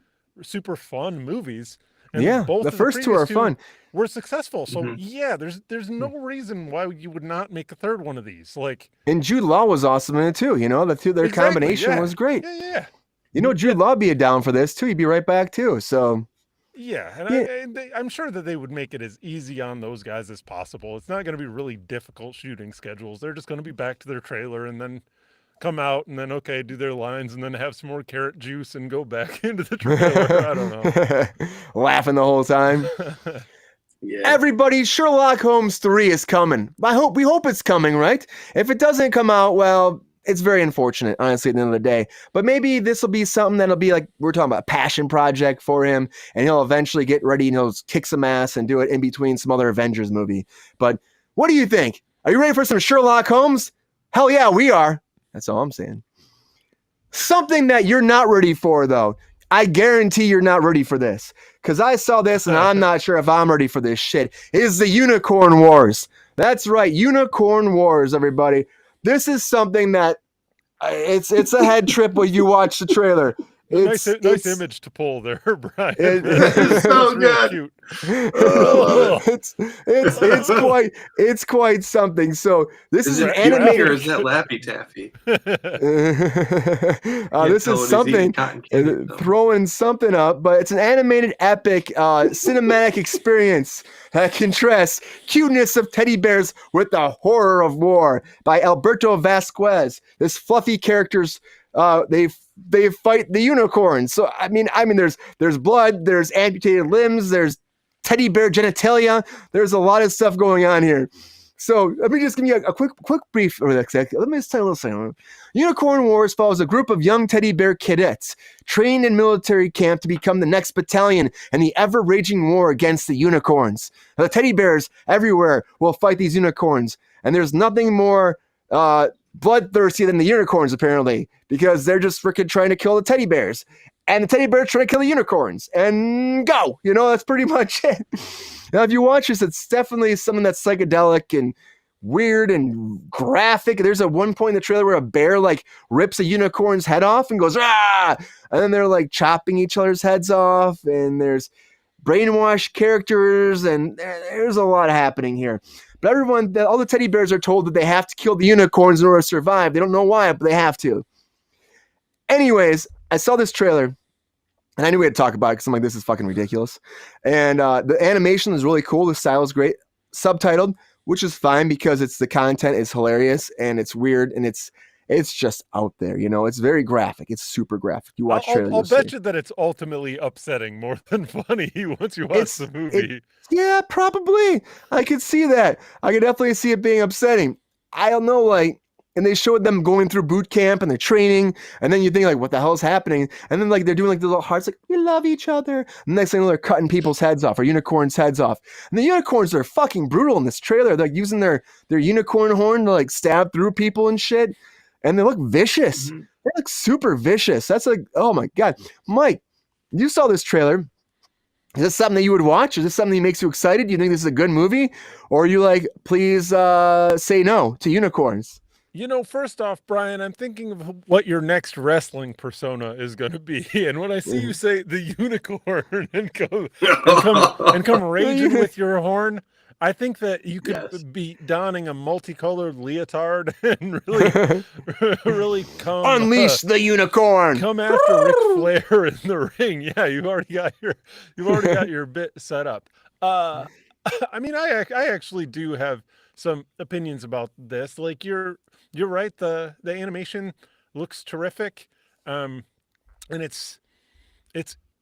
super fun movies. And Yeah, both the of first two are previous fun. were successful. So Mhm. yeah, there's no reason why you would not make a third one of these. Like, And Jude Law was awesome in it too. You know, their exactly, combination yeah. was great. Yeah. You know, Jude Law would be down for this too. He'd be right back too. So Yeah, and yeah. I'm sure that they would make it as easy on those guys as possible. It's not going to be really difficult shooting schedules. They're just going to be back to their trailer and then come out and then, okay, do their lines and then have some more carrot juice and go back into the trailer. I don't know. Laughing the whole time. Yeah. Everybody, Sherlock Holmes 3 is coming. We hope it's coming, right? If it doesn't come out, well, it's very unfortunate, honestly, at the end of the day. But maybe this will be something that'll be like, we're talking about a passion project for him, and he'll eventually get ready, kick some ass and do it in between some other Avengers movie. But what do you think? Are you ready for some Sherlock Holmes? Hell yeah, we are. That's all I'm saying. Something that you're not ready for, though. I guarantee you're not ready for this. Because I saw this and I'm not sure if I'm ready for this shit. Is the Unicorn Wars. That's right. Unicorn Wars, everybody. This is something that it's a head trip when you watch the trailer. Nice image to pull there, Brian. It's so good. Cute. It's quite something. So this is an animated, animated, or is that Laffy Taffy? This is something throwing something up, but it's an animated epic cinematic experience that contrasts cuteness of teddy bears with the horror of war by Alberto Vasquez. This fluffy characters they fight the unicorns. So I mean there's blood, there's amputated limbs, there's teddy bear genitalia. There's a lot of stuff going on here. So let me just give you a quick brief. Let me just tell you a little something. Unicorn Wars follows a group of young teddy bear cadets trained in military camp to become the next battalion in the ever-raging war against the unicorns. The teddy bears everywhere will fight these unicorns, and there's nothing more bloodthirsty than the unicorns, apparently, because they're just freaking trying to kill the teddy bears. And the teddy bears trying to kill the unicorns. And go! That's pretty much it. Now, if you watch this, it's definitely something that's psychedelic and weird and graphic. There's a one point in the trailer where a bear rips a unicorn's head off and goes, ah! And then they're chopping each other's heads off. And there's brainwashed characters. And there's a lot happening here. But all the teddy bears are told that they have to kill the unicorns in order to survive. They don't know why, but they have to. Anyways, I saw this trailer, and I knew we had to talk about it because I'm like, this is fucking ridiculous. And the animation is really cool. The style is great. Subtitled, which is fine because the content is hilarious and it's weird and it's just out there. It's very graphic. It's super graphic. You watch trailers. I'll bet you that it's ultimately upsetting more than funny once you watch the movie. Yeah, probably. I could see that. I could definitely see it being upsetting. I don't know, and they showed them going through boot camp and they're training, and then you think what the hell is happening? And then they're doing the little hearts, we love each other. And next thing they're cutting people's heads off or unicorns' heads off. And the unicorns are fucking brutal in this trailer. They're using their unicorn horn to stab through people and shit. And they look vicious. Mm-hmm. They look super vicious. That's oh my God. Mike, you saw this trailer. Is this something that you would watch? Is this something that makes you excited? Do you think this is a good movie? Or are you please say no to unicorns? First off, Brian, I'm thinking of what your next wrestling persona is going to be. And when I see you say the unicorn and come raging with your horn, I think that you could be donning a multicolored leotard and really come unleash the unicorn. Come after Ric Flair in the ring. Yeah, you've already got your bit set up. I mean, I actually do have some opinions about this. You're right. The animation looks terrific, and it's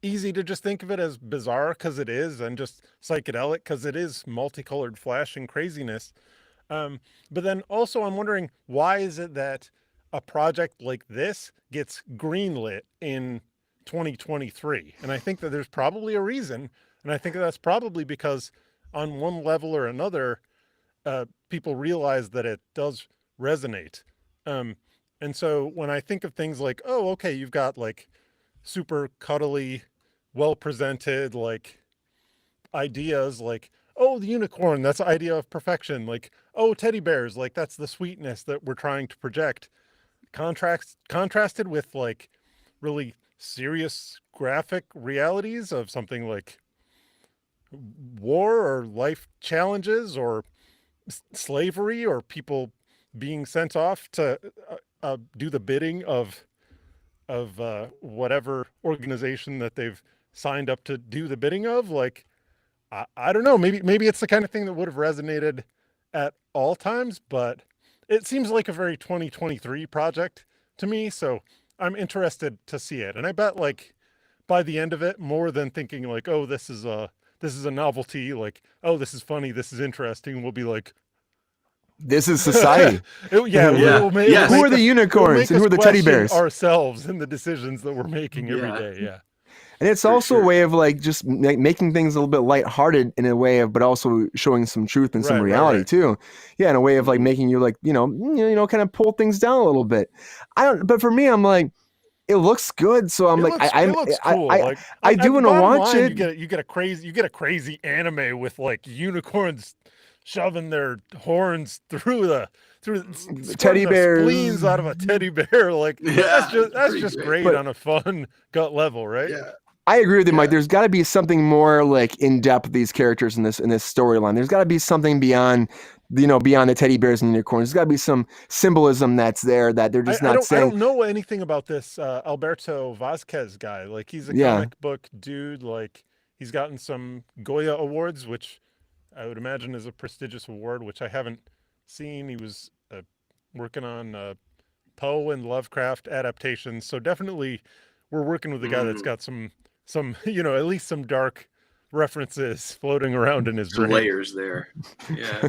easy to just think of it as bizarre because it is, and just psychedelic because it is multicolored flash and craziness. But then also I'm wondering, why is it that a project like this gets greenlit in 2023? And I think that there's probably a reason, and I think that's probably because on one level or another, people realize that it does resonate. And so when I think of things like, oh, okay, you've got super cuddly, well-presented ideas oh, the unicorn, that's the idea of perfection. Oh, teddy bears, that's the sweetness that we're trying to project. Contrasted with really serious graphic realities of something like war or life challenges or slavery or people being sent off to do the bidding of whatever organization that they've signed up to do the bidding of. Like, I don't know, maybe it's the kind of thing that would have resonated at all times, but it seems like a very 2023 project to me. So I'm interested to see it. And I bet like by the end of it, more than thinking like, oh, this is a novelty, like, oh, this is funny, this is interesting, we'll be like, this is society. Yes. Who are the unicorns and who are the teddy bears? Ourselves and the decisions that we're making every day. Yeah. And it's also a way of like just making things a little bit lighthearted in a way of, but also showing some truth and some reality too. Yeah, in a way of like making you like, kind of pull things down a little bit. But for me, I'm like, it looks good, so I'm it looks cool. I do want to watch it. You get a crazy anime with like unicorns shoving their horns through the teddy bears, spleens out of a teddy bear. Like that's just great on a fun gut level, right? Yeah. I agree with you, Mike. There's got to be something more like in depth these characters in this storyline. There's got to be something beyond the teddy bears and unicorns. There's got to be some symbolism that's there that they're just not saying. I don't know anything about this Alberto Vasquez guy. Like he's a comic book dude. Like he's gotten some Goya awards, which I would imagine is a prestigious award, which I haven't seen. He was working on Poe and Lovecraft adaptations. So definitely we're working with a guy that's got some at least some dark references floating around in his brain. Layers there. Yeah.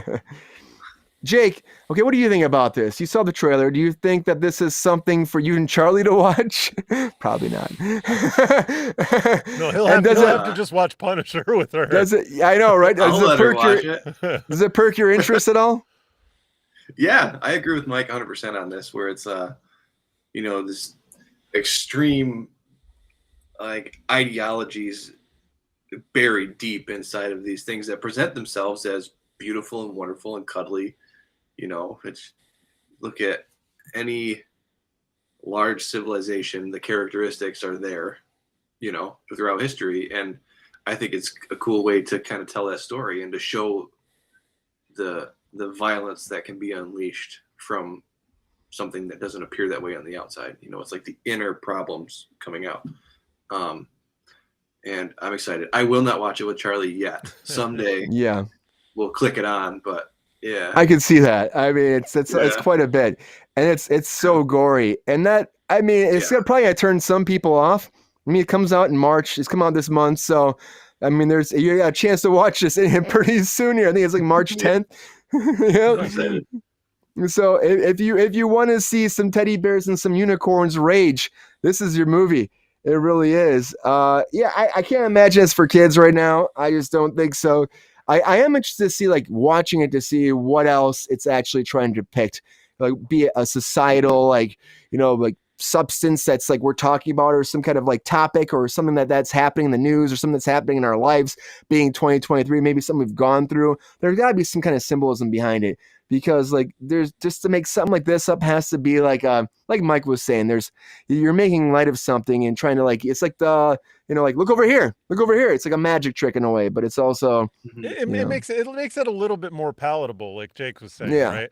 Jake, okay, what do you think about this? You saw the trailer. Do you think that this is something for you and Charlie to watch? Probably not. No, he'll have to just watch Punisher with her. Does it? I know, right? I'll let her watch it. Does it perk your interest at all? Yeah, I agree with Mike 100% on this, where it's this extreme like ideologies buried deep inside of these things that present themselves as beautiful and wonderful and cuddly. It's look at any large civilization, the characteristics are there, throughout history. And I think it's a cool way to kind of tell that story and to show the violence that can be unleashed from something that doesn't appear that way on the outside. It's like the inner problems coming out. And I'm excited. I will not watch it with Charlie yet. Someday, we'll click it on. But yeah, I can see that. I mean, it's quite a bit, and it's so gory, and that it's probably gonna turn some people off. I mean, it comes out in March. It's come out this month, so I mean, you got a chance to watch this pretty soon here. I think it's like March 10th. So if you want to see some teddy bears and some unicorns rage, this is your movie. It really is. I can't imagine it's for kids right now. I just don't think so. I am interested to see, like, watching it to see what else it's actually trying to depict, like, be it a societal, like, like substance that's like we're talking about, or some kind of like topic or something that's happening in the news, or something that's happening in our lives, being 2023, maybe something we've gone through. There's got to be some kind of symbolism behind it, because like there's just to make something like this up has to be like Mike was saying, you're making light of something and trying to like, it's like the like look over here, it's like a magic trick in a way, but it's also it makes it a little bit more palatable, like Jake was saying. Right?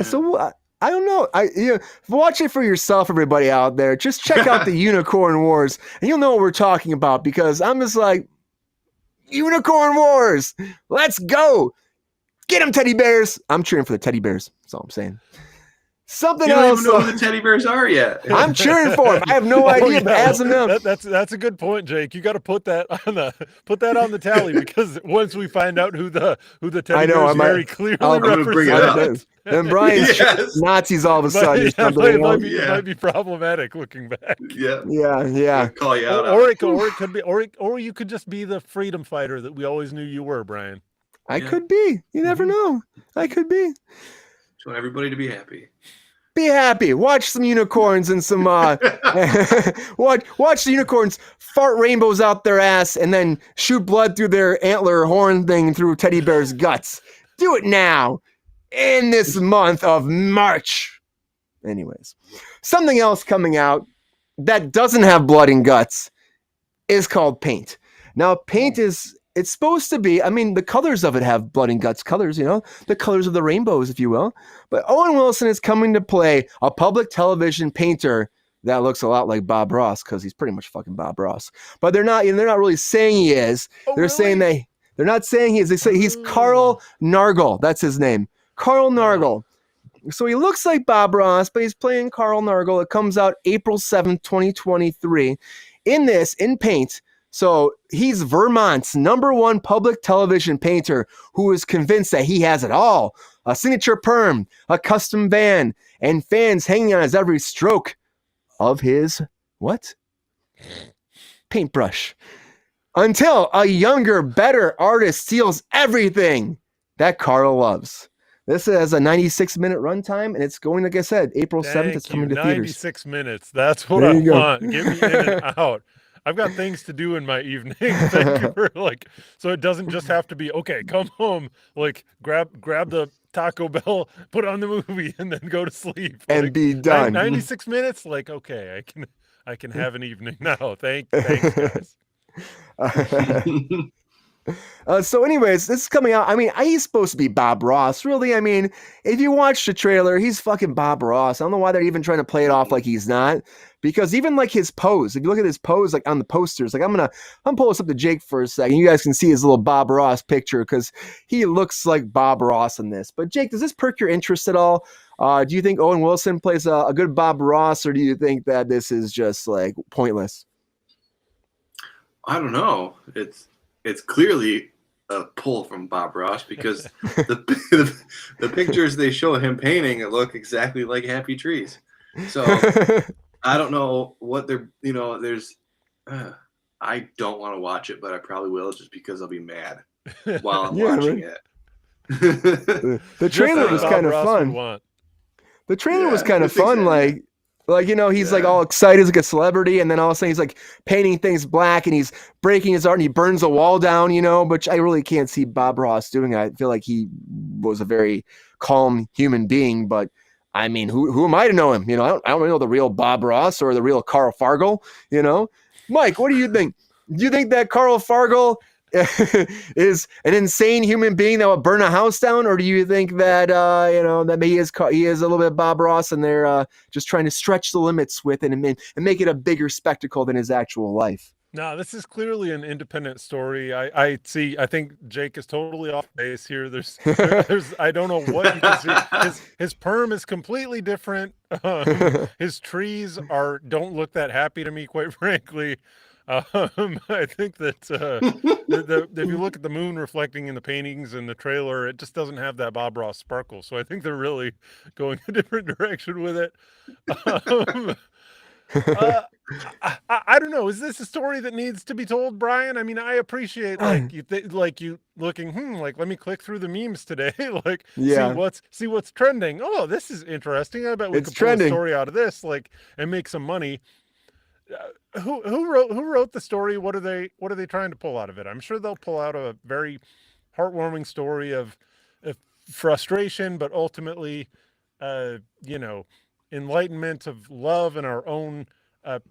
So I don't know. Watch it for yourself, everybody out there. Just check out the Unicorn Wars, and you'll know what we're talking about, because I'm just like, Unicorn Wars, let's go. Get them, teddy bears. I'm cheering for the teddy bears. That's all I'm saying. Something you don't else. Even know who the teddy bears are yet. I'm cheering for them. I have no idea. But as of now, that's a good point, Jake. You got to put that on the tally, because once we find out who the teddy bears very clearly represent, then Brian's Nazis all of a sudden. It might be problematic looking back. Yeah. Call you out. Or it could be, or you could just be the freedom fighter that we always knew you were, Brian. I could be. You never know. I could be. Just want everybody to be happy. Be happy. Watch some unicorns and some watch the unicorns fart rainbows out their ass and then shoot blood through their antler horn thing through teddy bear's guts. Do it now in this month of March. Anyways, something else coming out that doesn't have blood and guts is called paint. Now, paint it's supposed to be, I mean, the colors of it have blood and guts colors, the colors of the rainbows, if you will. But Owen Wilson is coming to play a public television painter that looks a lot like Bob Ross, because he's pretty much fucking Bob Ross. But they're not really saying he is. They're saying they're not saying he is. They say he's Carl Nargle. That's his name. Carl Nargle. So he looks like Bob Ross, but he's playing Carl Nargle. It comes out April 7th, 2023. In paint. So he's Vermont's #1 public television painter who is convinced that he has it all. A signature perm, a custom van, and fans hanging on his every stroke of his, what? Paintbrush. Until a younger, better artist steals everything that Carl loves. This has a 96-minute runtime, and it's going, like I said, April 7th. It's coming to theaters. 96 minutes. That's what I want. Get me in and out. I've got things to do in my evening. Thank you for so it doesn't just have to be, okay, come home, grab the Taco Bell, put on the movie, and then go to sleep. And be done. 96 minutes, okay, I can have an evening now. Thanks, guys. So anyways, this is coming out. I mean, he's supposed to be Bob Ross. Really, I mean, if you watch the trailer, he's fucking Bob Ross. I don't know why they're even trying to play it off like he's not. Because even his pose, if you look at his pose on the posters, I'm pull this up to Jake for a second. You guys can see his little Bob Ross picture because he looks like Bob Ross in this. But Jake, does this perk your interest at all? Do you think Owen Wilson plays a good Bob Ross, or do you think that this is just pointless? I don't know. It's clearly a pull from Bob Ross because the pictures they show him painting look exactly like happy trees. So I don't know what they're, there's, I don't want to watch it, but I probably will just because I'll be mad while I'm watching it. The trailer was kind of fun. The trailer was kind of fun. He's all excited as a celebrity, and then all of a sudden he's painting things black and he's breaking his art and he burns a wall down, which I really can't see Bob Ross doing. I feel like he was a very calm human being, but I mean, who am I to know him? I don't really know the real Bob Ross or the real Carl Fargo, Mike, what do you think? Do you think that Carl Fargo is an insane human being that will burn a house down, or do you think that that maybe he is a little bit Bob Ross and they're just trying to stretch the limits with it and make it a bigger spectacle than his actual life? No, this is clearly an independent story. I think Jake is totally off base here. There's I don't know what you can see. His perm is completely different. His trees don't look that happy to me, quite frankly. I think that if you look at the moon reflecting in the paintings and the trailer, it just doesn't have that Bob Ross sparkle. So I think they're really going a different direction with it. I don't know. Is this a story that needs to be told, Brian? I mean, I appreciate you looking. Let me click through the memes today. See what's trending. Oh, this is interesting. I bet we could pull a story out of this. And make some money. Who wrote the story? What are they trying to pull out of it? I'm sure they'll pull out a very heartwarming story of frustration, but ultimately, enlightenment of love in our own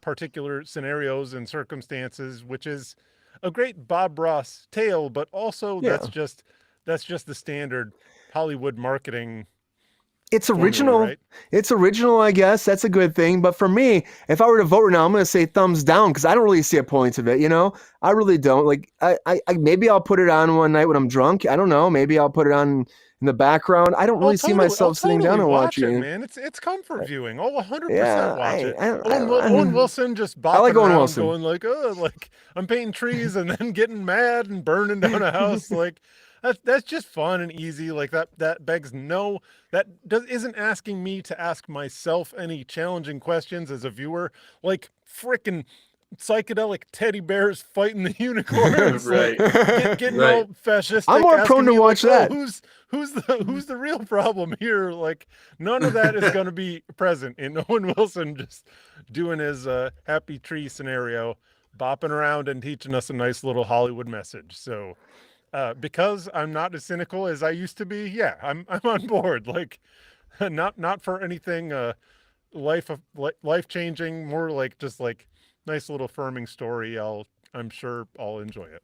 particular scenarios and circumstances, which is a great Bob Ross tale, but also that's just the standard Hollywood marketing. It's original. Formula, right? It's original, I guess. That's a good thing. But for me, if I were to vote right now, I'm going to say thumbs down because I don't really see a point of it. I really don't. I maybe I'll put it on one night when I'm drunk. I don't know. Maybe I'll put it on in the background. I don't really see myself sitting down and watching it. Man, it's comfort viewing. 100% Yeah, watch it. Owen Wilson just bopping like Owen around Wilson. going I'm painting trees and then getting mad and burning down a house. That's just fun and easy. That begs isn't asking me to ask myself any challenging questions as a viewer. Frickin' psychedelic teddy bears fighting the unicorns, right? Getting all fascistic. I'm more prone to watch that. Who's the real problem here? None of that is going to be present in Owen Wilson just doing his happy tree scenario, bopping around and teaching us a nice little Hollywood message. So. Because I'm not as cynical as I used to be, yeah, I'm on board. Not for anything life changing, more like just like nice little affirming story. I'm sure I'll enjoy it.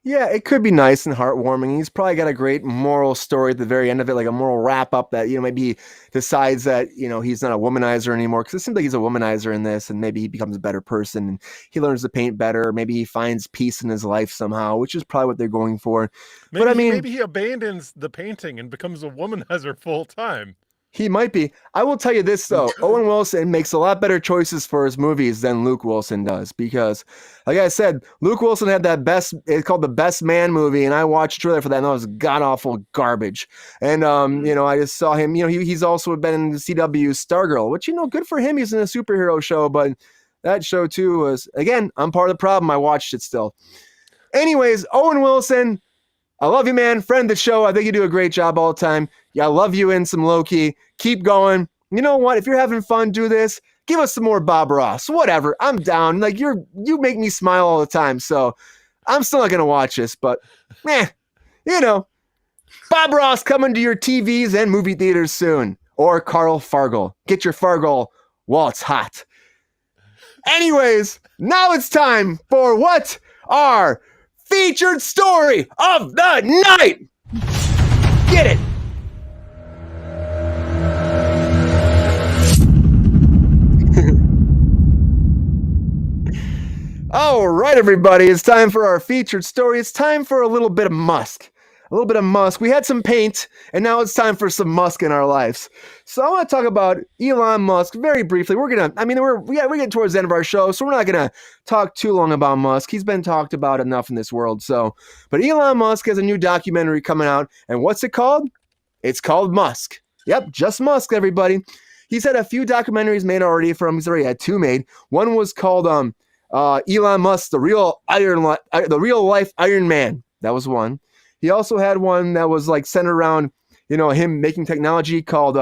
Yeah, it could be nice and heartwarming. He's probably got a great moral story at the very end of it, like a moral wrap up that, maybe he decides that, he's not a womanizer anymore. Because it seems like he's a womanizer in this, and maybe he becomes a better person and he learns to paint better. Maybe he finds peace in his life somehow, which is probably what they're going for. Maybe he abandons the painting and becomes a womanizer full time. He might be. I will tell you this, though. Owen Wilson makes a lot better choices for his movies than Luke Wilson does. Because, like I said, Luke Wilson had it's called The Best Man movie, and I watched a trailer for that, and that was god-awful garbage. And, I just saw him, he's also been in the CW Stargirl, which, good for him. He's in a superhero show, but that show, too, was, again, I'm part of the problem. I watched it still. Anyways, Owen Wilson, I love you, man. Friend of the show. I think you do a great job all the time. Yeah, I love you in some Loki. Keep going. You know what? If you're having fun, do this. Give us some more Bob Ross. Whatever. I'm down. Like you make me smile all the time. So I'm still not gonna watch this, but Bob Ross coming to your TVs and movie theaters soon. Or Carl Fargle. Get your Fargle while it's hot. Anyways, now it's time for what our featured story of the night. Get it. All right, everybody, it's time for our featured story. It's time for a little bit of Musk. A little bit of Musk. We had some paint, and now it's time for some Musk in our lives. So I want to talk about Elon Musk very briefly. We're getting towards the end of our show, so we're not gonna talk too long about Musk. He's been talked about enough in this world. But Elon Musk has a new documentary coming out, and what's it called? It's called Musk. Yep, just Musk, everybody. He's had a few documentaries made already. He's already had two made. One was called Elon Musk, the real life Iron Man. That was one. He also had one that was like centered around, him making technology called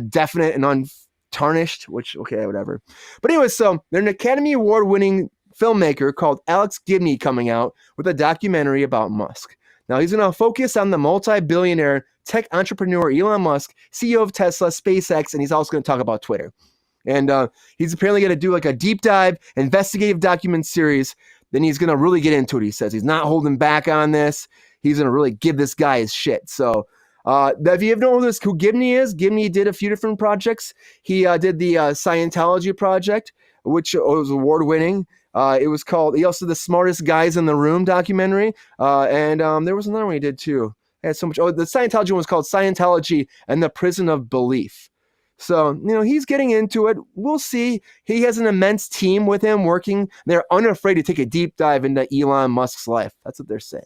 Definite and Untarnished, which, okay, whatever. But anyway, so there's an Academy Award winning filmmaker called Alex Gibney coming out with a documentary about Musk. Now he's going to focus on the multi-billionaire tech entrepreneur Elon Musk, CEO of Tesla, SpaceX, and he's also going to talk about Twitter. And he's apparently going to do like a deep dive investigative document series. Then he's going to really get into it. He says he's not holding back on this. He's going to really give this guy his shit. So if you know who Gibney is, Gibney did a few different projects. He did the Scientology project, which was award winning. It was called, he also did the Smartest Guys in the Room documentary. And there was another one he did too. It had so much. Oh, the Scientology one was called Scientology and the Prison of Belief. So, he's getting into it. We'll see. He has an immense team with him working. They're unafraid to take a deep dive into Elon Musk's life. That's what they're saying.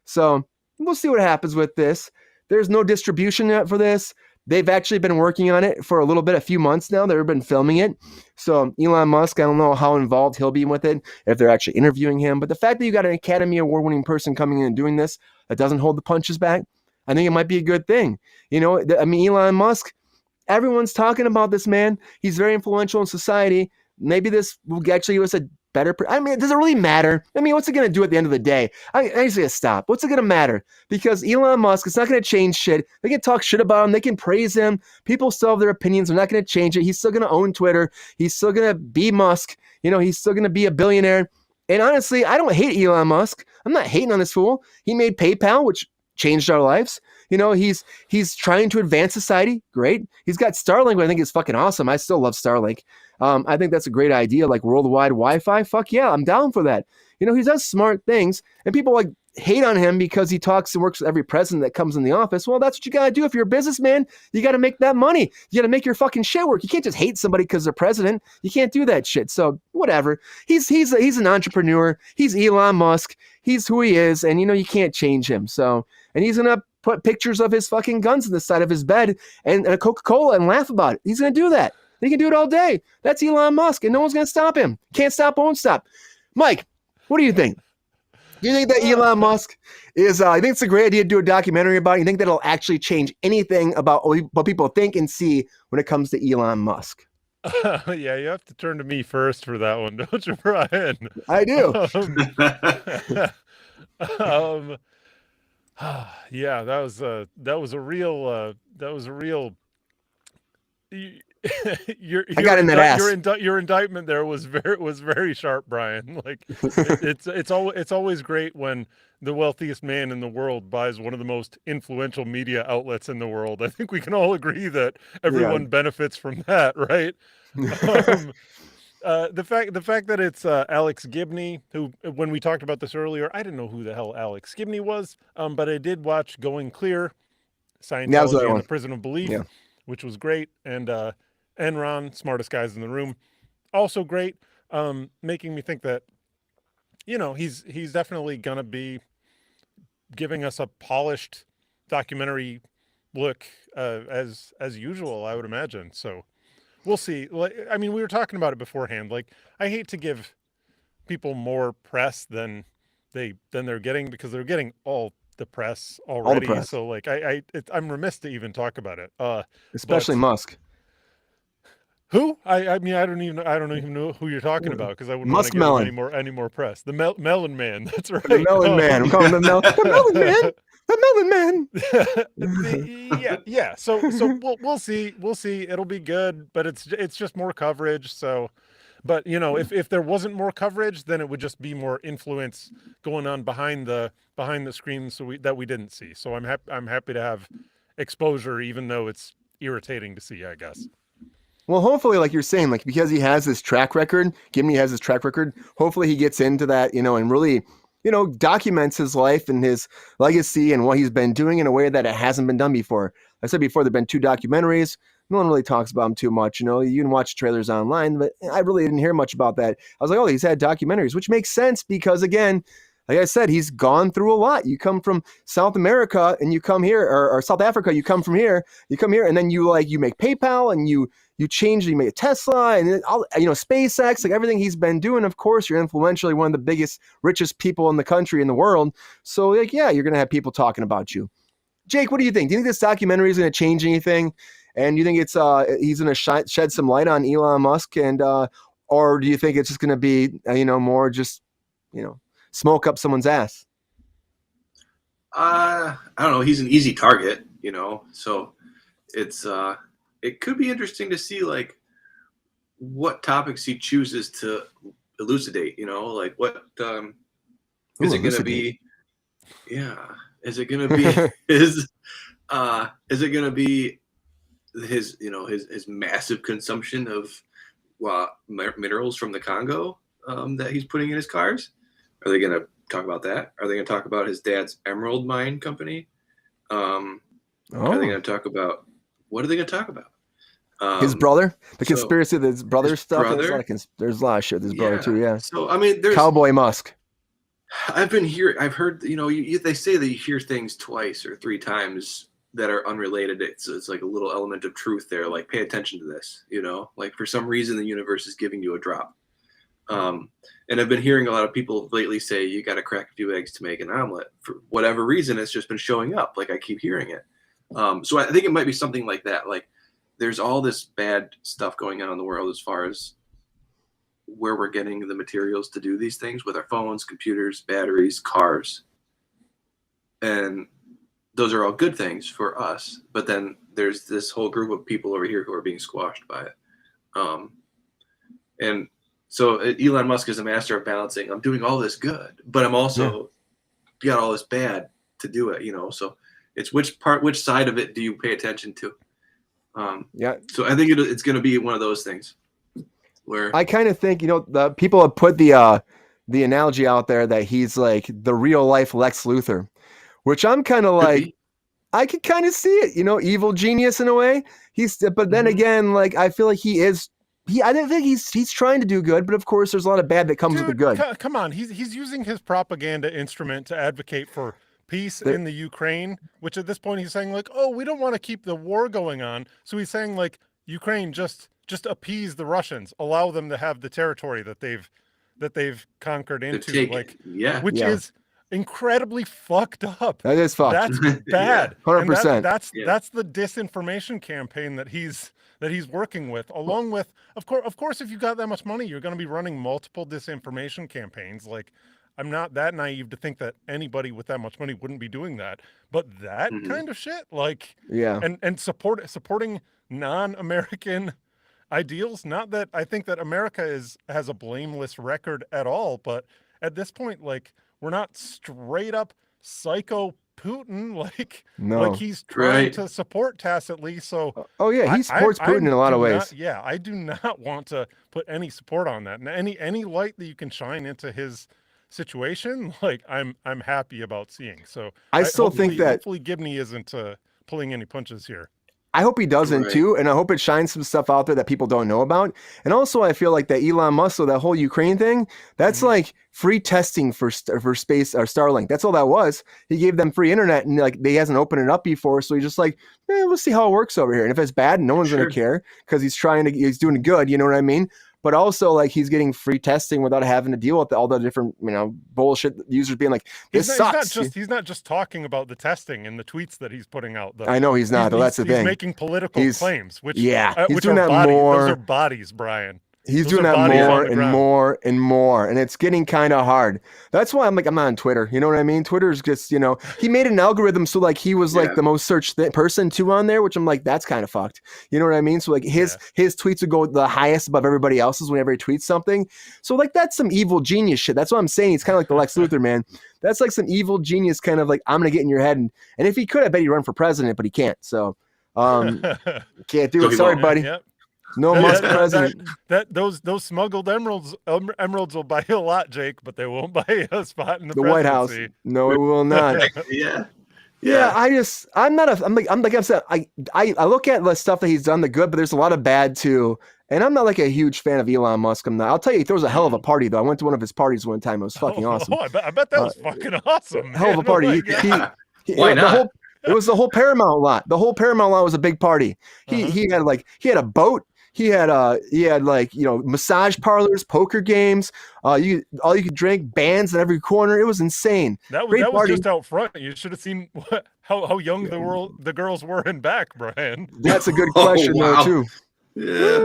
So we'll see what happens with this. There's no distribution yet for this. They've actually been working on it for a few months now. They've been filming it. So Elon Musk, I don't know how involved he'll be with it, if they're actually interviewing him. But the fact that you got an Academy Award winning person coming in and doing this that doesn't hold the punches back, I think it might be a good thing. Elon Musk, everyone's talking about this man. He's very influential in society. Maybe this will actually give us a better. Does it really matter? What's it going to do at the end of the day? I just gotta stop. What's it going to matter? Because Elon Musk, it's not going to change shit. They can talk shit about him. They can praise him. People still have their opinions. They're not going to change it. He's still going to own Twitter. He's still going to be Musk. He's still going to be a billionaire. And honestly, I don't hate Elon Musk. I'm not hating on this fool. He made PayPal, which changed our lives. He's trying to advance society. Great. He's got Starlink, which I think is fucking awesome. I still love Starlink. I think that's a great idea, like worldwide Wi-Fi. Fuck yeah, I'm down for that. He does smart things, and people hate on him because he talks and works with every president that comes in the office. Well, that's what you gotta do. If you're a businessman, you gotta make that money. You gotta make your fucking shit work. You can't just hate somebody because they're president. You can't do that shit. So whatever. He's an entrepreneur. He's Elon Musk. He's who he is, and you can't change him. So, and he's gonna put pictures of his fucking guns on the side of his bed and a Coca-Cola and laugh about it. He's gonna do that. He can do it all day. That's Elon Musk, and no one's gonna stop him. Can't stop, won't stop. Mike, what do you think? Do you think that Elon Musk is, I think it's a great idea to do a documentary about it? You think that'll actually change anything about what people think and see when it comes to Elon Musk? Yeah, you have to turn to me first for that one, don't you, Brian? I do. Yeah, that was a real I got in that ass. Your indictment there was very sharp, Brian. Like it's always great when the wealthiest man in the world buys one of the most influential media outlets in the world. I think we can all agree that everyone benefits from that, right? The fact that it's Alex Gibney, who, when we talked about this earlier, I didn't know who the hell Alex Gibney was, but I did watch Going Clear, Scientology and the Prison of Belief, which was great, and Enron, smartest guys in the room, also great, making me think that, you know, he's definitely gonna be giving us a polished documentary look as usual, I would imagine. So we'll see. Like, I mean, we were talking about it beforehand. Like, I hate to give people more press than they're getting, because they're getting all the press already. All the press. So like, I'm remiss to even talk about it. Especially Musk. Who? I mean, I don't even know who you're talking about, because I wouldn't want to give him any more press. The Melon Man. That's right. The Melon Man. I'm calling him the Melon Man. The Melon Man. Yeah. So we'll see. We'll see. It'll be good, but it's just more coverage. So, but you know, if there wasn't more coverage, then it would just be more influence going on behind the screen, that we didn't see. So I'm happy to have exposure, even though it's irritating to see, I guess. Well, hopefully, like you're saying, like, because he has this track record, Gibney has this track record, hopefully he gets into that, you know, and really, you know, documents his life and his legacy and what he's been doing in a way that it hasn't been done before. I said before, there have been 2 documentaries. No one really talks about him too much. You know, you can watch trailers online, but I really didn't hear much about that. I was like, oh, he's had documentaries, which makes sense because, again, like I said, he's gone through a lot. You come from South America and you come here, or South Africa, you come here, and then you make PayPal and you change, you make a Tesla and all, you know, SpaceX, like everything he's been doing. Of course, you're influentially one of the biggest, richest people in the country, in the world. So like, yeah, you're going to have people talking about you. Jake, what do you think? Do you think this documentary is going to change anything? And do you think it's he's going to shed some light on Elon Musk, and or do you think it's just going to be more just smoke up someone's ass? I don't know. He's an easy target, so it's it could be interesting to see like what topics he chooses to elucidate. Like what is it going to be? Yeah, is it going to be is it going to be his his massive consumption of minerals from the Congo that he's putting in his cars? Are they going to talk about that? Are they going to talk about his dad's emerald mine company? Are they going to talk about, what are they going to talk about? His brother, the conspiracy of his brother stuff. Brother, there's a lot of shit with his brother too. Yeah. So I mean, there's Cowboy Musk. I've heard, they say that you hear things twice or 3 times that are unrelated. It's like a little element of truth there. Like, pay attention to this, like for some reason the universe is giving you a drop. And I've been hearing a lot of people lately say you got to crack a few eggs to make an omelet. For whatever reason, it's just been showing up. Like, I keep hearing it. So I think it might be something like that. Like, there's all this bad stuff going on in the world as far as where we're getting the materials to do these things with our phones, computers, batteries, cars. And those are all good things for us. But then there's this whole group of people over here who are being squashed by it. And so Elon Musk is a master of balancing. I'm doing all this good, but I'm also got all this bad to do it, so it's which side of it do you pay attention to? So I think it's going to be one of those things where I kind of think, the people have put the analogy out there that he's like the real life Lex Luthor, which I'm kind of like, I could kind of see it, evil genius in a way. But then again, like, I feel like I don't think he's trying to do good, but of course there's a lot of bad that comes with the good. Come on, he's using his propaganda instrument to advocate for peace in the Ukraine, which at this point he's saying like, oh, we don't want to keep the war going on. So he's saying like, Ukraine, just appease the Russians, allow them to have the territory that they've conquered into, which is incredibly fucked up. That is fucked. That's bad. 100%. That's the disinformation campaign that he's working with, along with, of course, if you got that much money, you're going to be running multiple disinformation campaigns. Like, I'm not that naive to think that anybody with that much money wouldn't be doing that, but that kind of shit, like, and supporting non-American ideals. Not that I think that America has a blameless record at all, but at this point, like, we're not straight up psycho Putin, like he's trying to support tacitly. So oh yeah, he supports Putin in a lot of ways. I do not want to put any support on that. And any light that you can shine into his situation, like, I'm happy about seeing. So I still think that hopefully Gibney isn't pulling any punches here. I hope he doesn't too, and I hope it shines some stuff out there that people don't know about. And also, I feel like that Elon Musk, so that whole Ukraine thing, that's like free testing for space or Starlink. That's all that was. He gave them free internet, and like he hasn't opened it up before, so he's just like, let's see how it works over here. And if it's bad, no one's gonna care because he's doing good. You know what I mean? But also, like, he's getting free testing without having to deal with all the different, bullshit users being like, this sucks. He's not just talking about the testing and the tweets that he's putting out. I know he's not, but that's the thing. He's making political claims, which he's which doing are that more. Those are bodies, Brian. He's doing that more and more and more, and it's getting kind of hard. That's why I'm not on Twitter. You know what I mean? Twitter's just, he made an algorithm so like he was like the most searched person too on there, which I'm like, that's kind of fucked. You know what I mean? So like his tweets would go the highest above everybody else's whenever he tweets something. So like that's some evil genius shit. That's what I'm saying. He's kind of like the Lex Luthor, man. That's like some evil genius kind of like, I'm gonna get in your head, and if he could, I bet he'd run for president, but he can't. So can't do it. Sorry, buddy. Yep. No Musk president. Those smuggled emeralds will buy you a lot, Jake, but they won't buy you a spot in the White House. No, it will not. Yeah. I'm like I said, I look at the stuff that he's done, the good, but there's a lot of bad too. And I'm not like a huge fan of Elon Musk. I'll tell you, he throws a hell of a party though. I went to one of his parties one time. It was fucking awesome. I bet that was fucking awesome. Hell of a party. Why not? It was the whole Paramount lot. The whole Paramount lot was a big party. He had a boat. He had massage parlors, poker games, all you could drink, bands in every corner. It was insane. That was just out front. You should have seen how young the girls were in back, Brian. That's a good question though too. Yeah.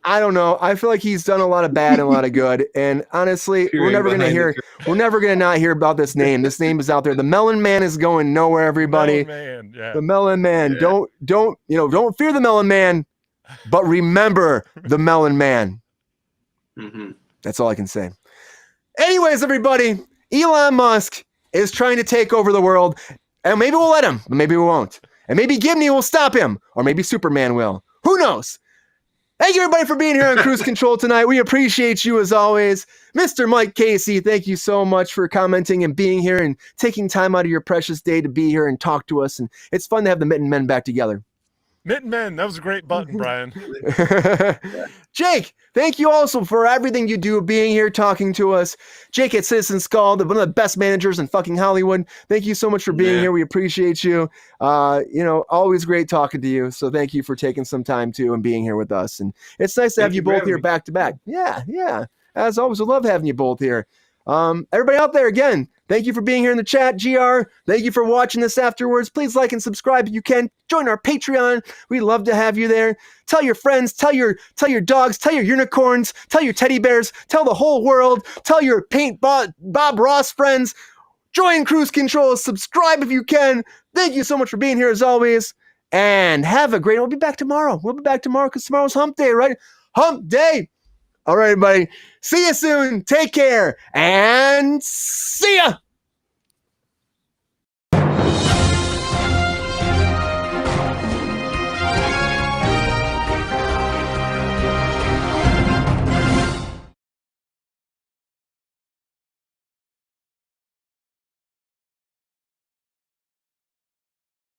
I don't know. I feel like he's done a lot of bad and a lot of good. And honestly, we're never gonna not hear about this name. This name is out there. The Melon Man is going nowhere, everybody. The Melon Man. Yeah. Don't fear the Melon Man. But remember the Melon Man. Mm-hmm. That's all I can say. Anyways, everybody, Elon Musk is trying to take over the world. And maybe we'll let him, but maybe we won't. And maybe Gibney will stop him. Or maybe Superman will. Who knows? Thank you, everybody, for being here on Kruse Control tonight. We appreciate you as always. Mr. Mike Casey, thank you so much for commenting and being here and taking time out of your precious day to be here and talk to us. And it's fun to have the Mitten Men back together. Mitten Men, that was a great button, Brian. Jake, thank you also for everything you do, being here, talking to us. Jake at Citizen Skull, one of the best managers in fucking Hollywood. Thank you so much for being here. We appreciate you. Always great talking to you. So thank you for taking some time too and being here with us. And it's nice to have you both here back to back. Yeah. As always, I love having you both here. Everybody out there, again, thank you for being here in the chat. GR, thank you for watching this afterwards. Please like and subscribe if you can. Join our Patreon. We'd love to have you there. Tell your friends, tell your dogs, tell your unicorns, tell your teddy bears, tell the whole world, tell your Paint Bob Ross friends. Join Kruse Control. Subscribe if you can. Thank you so much for being here as always. And have a great, we'll be back tomorrow. We'll be back tomorrow because tomorrow's hump day, right? Hump day. All right, everybody. See you soon. Take care and see ya.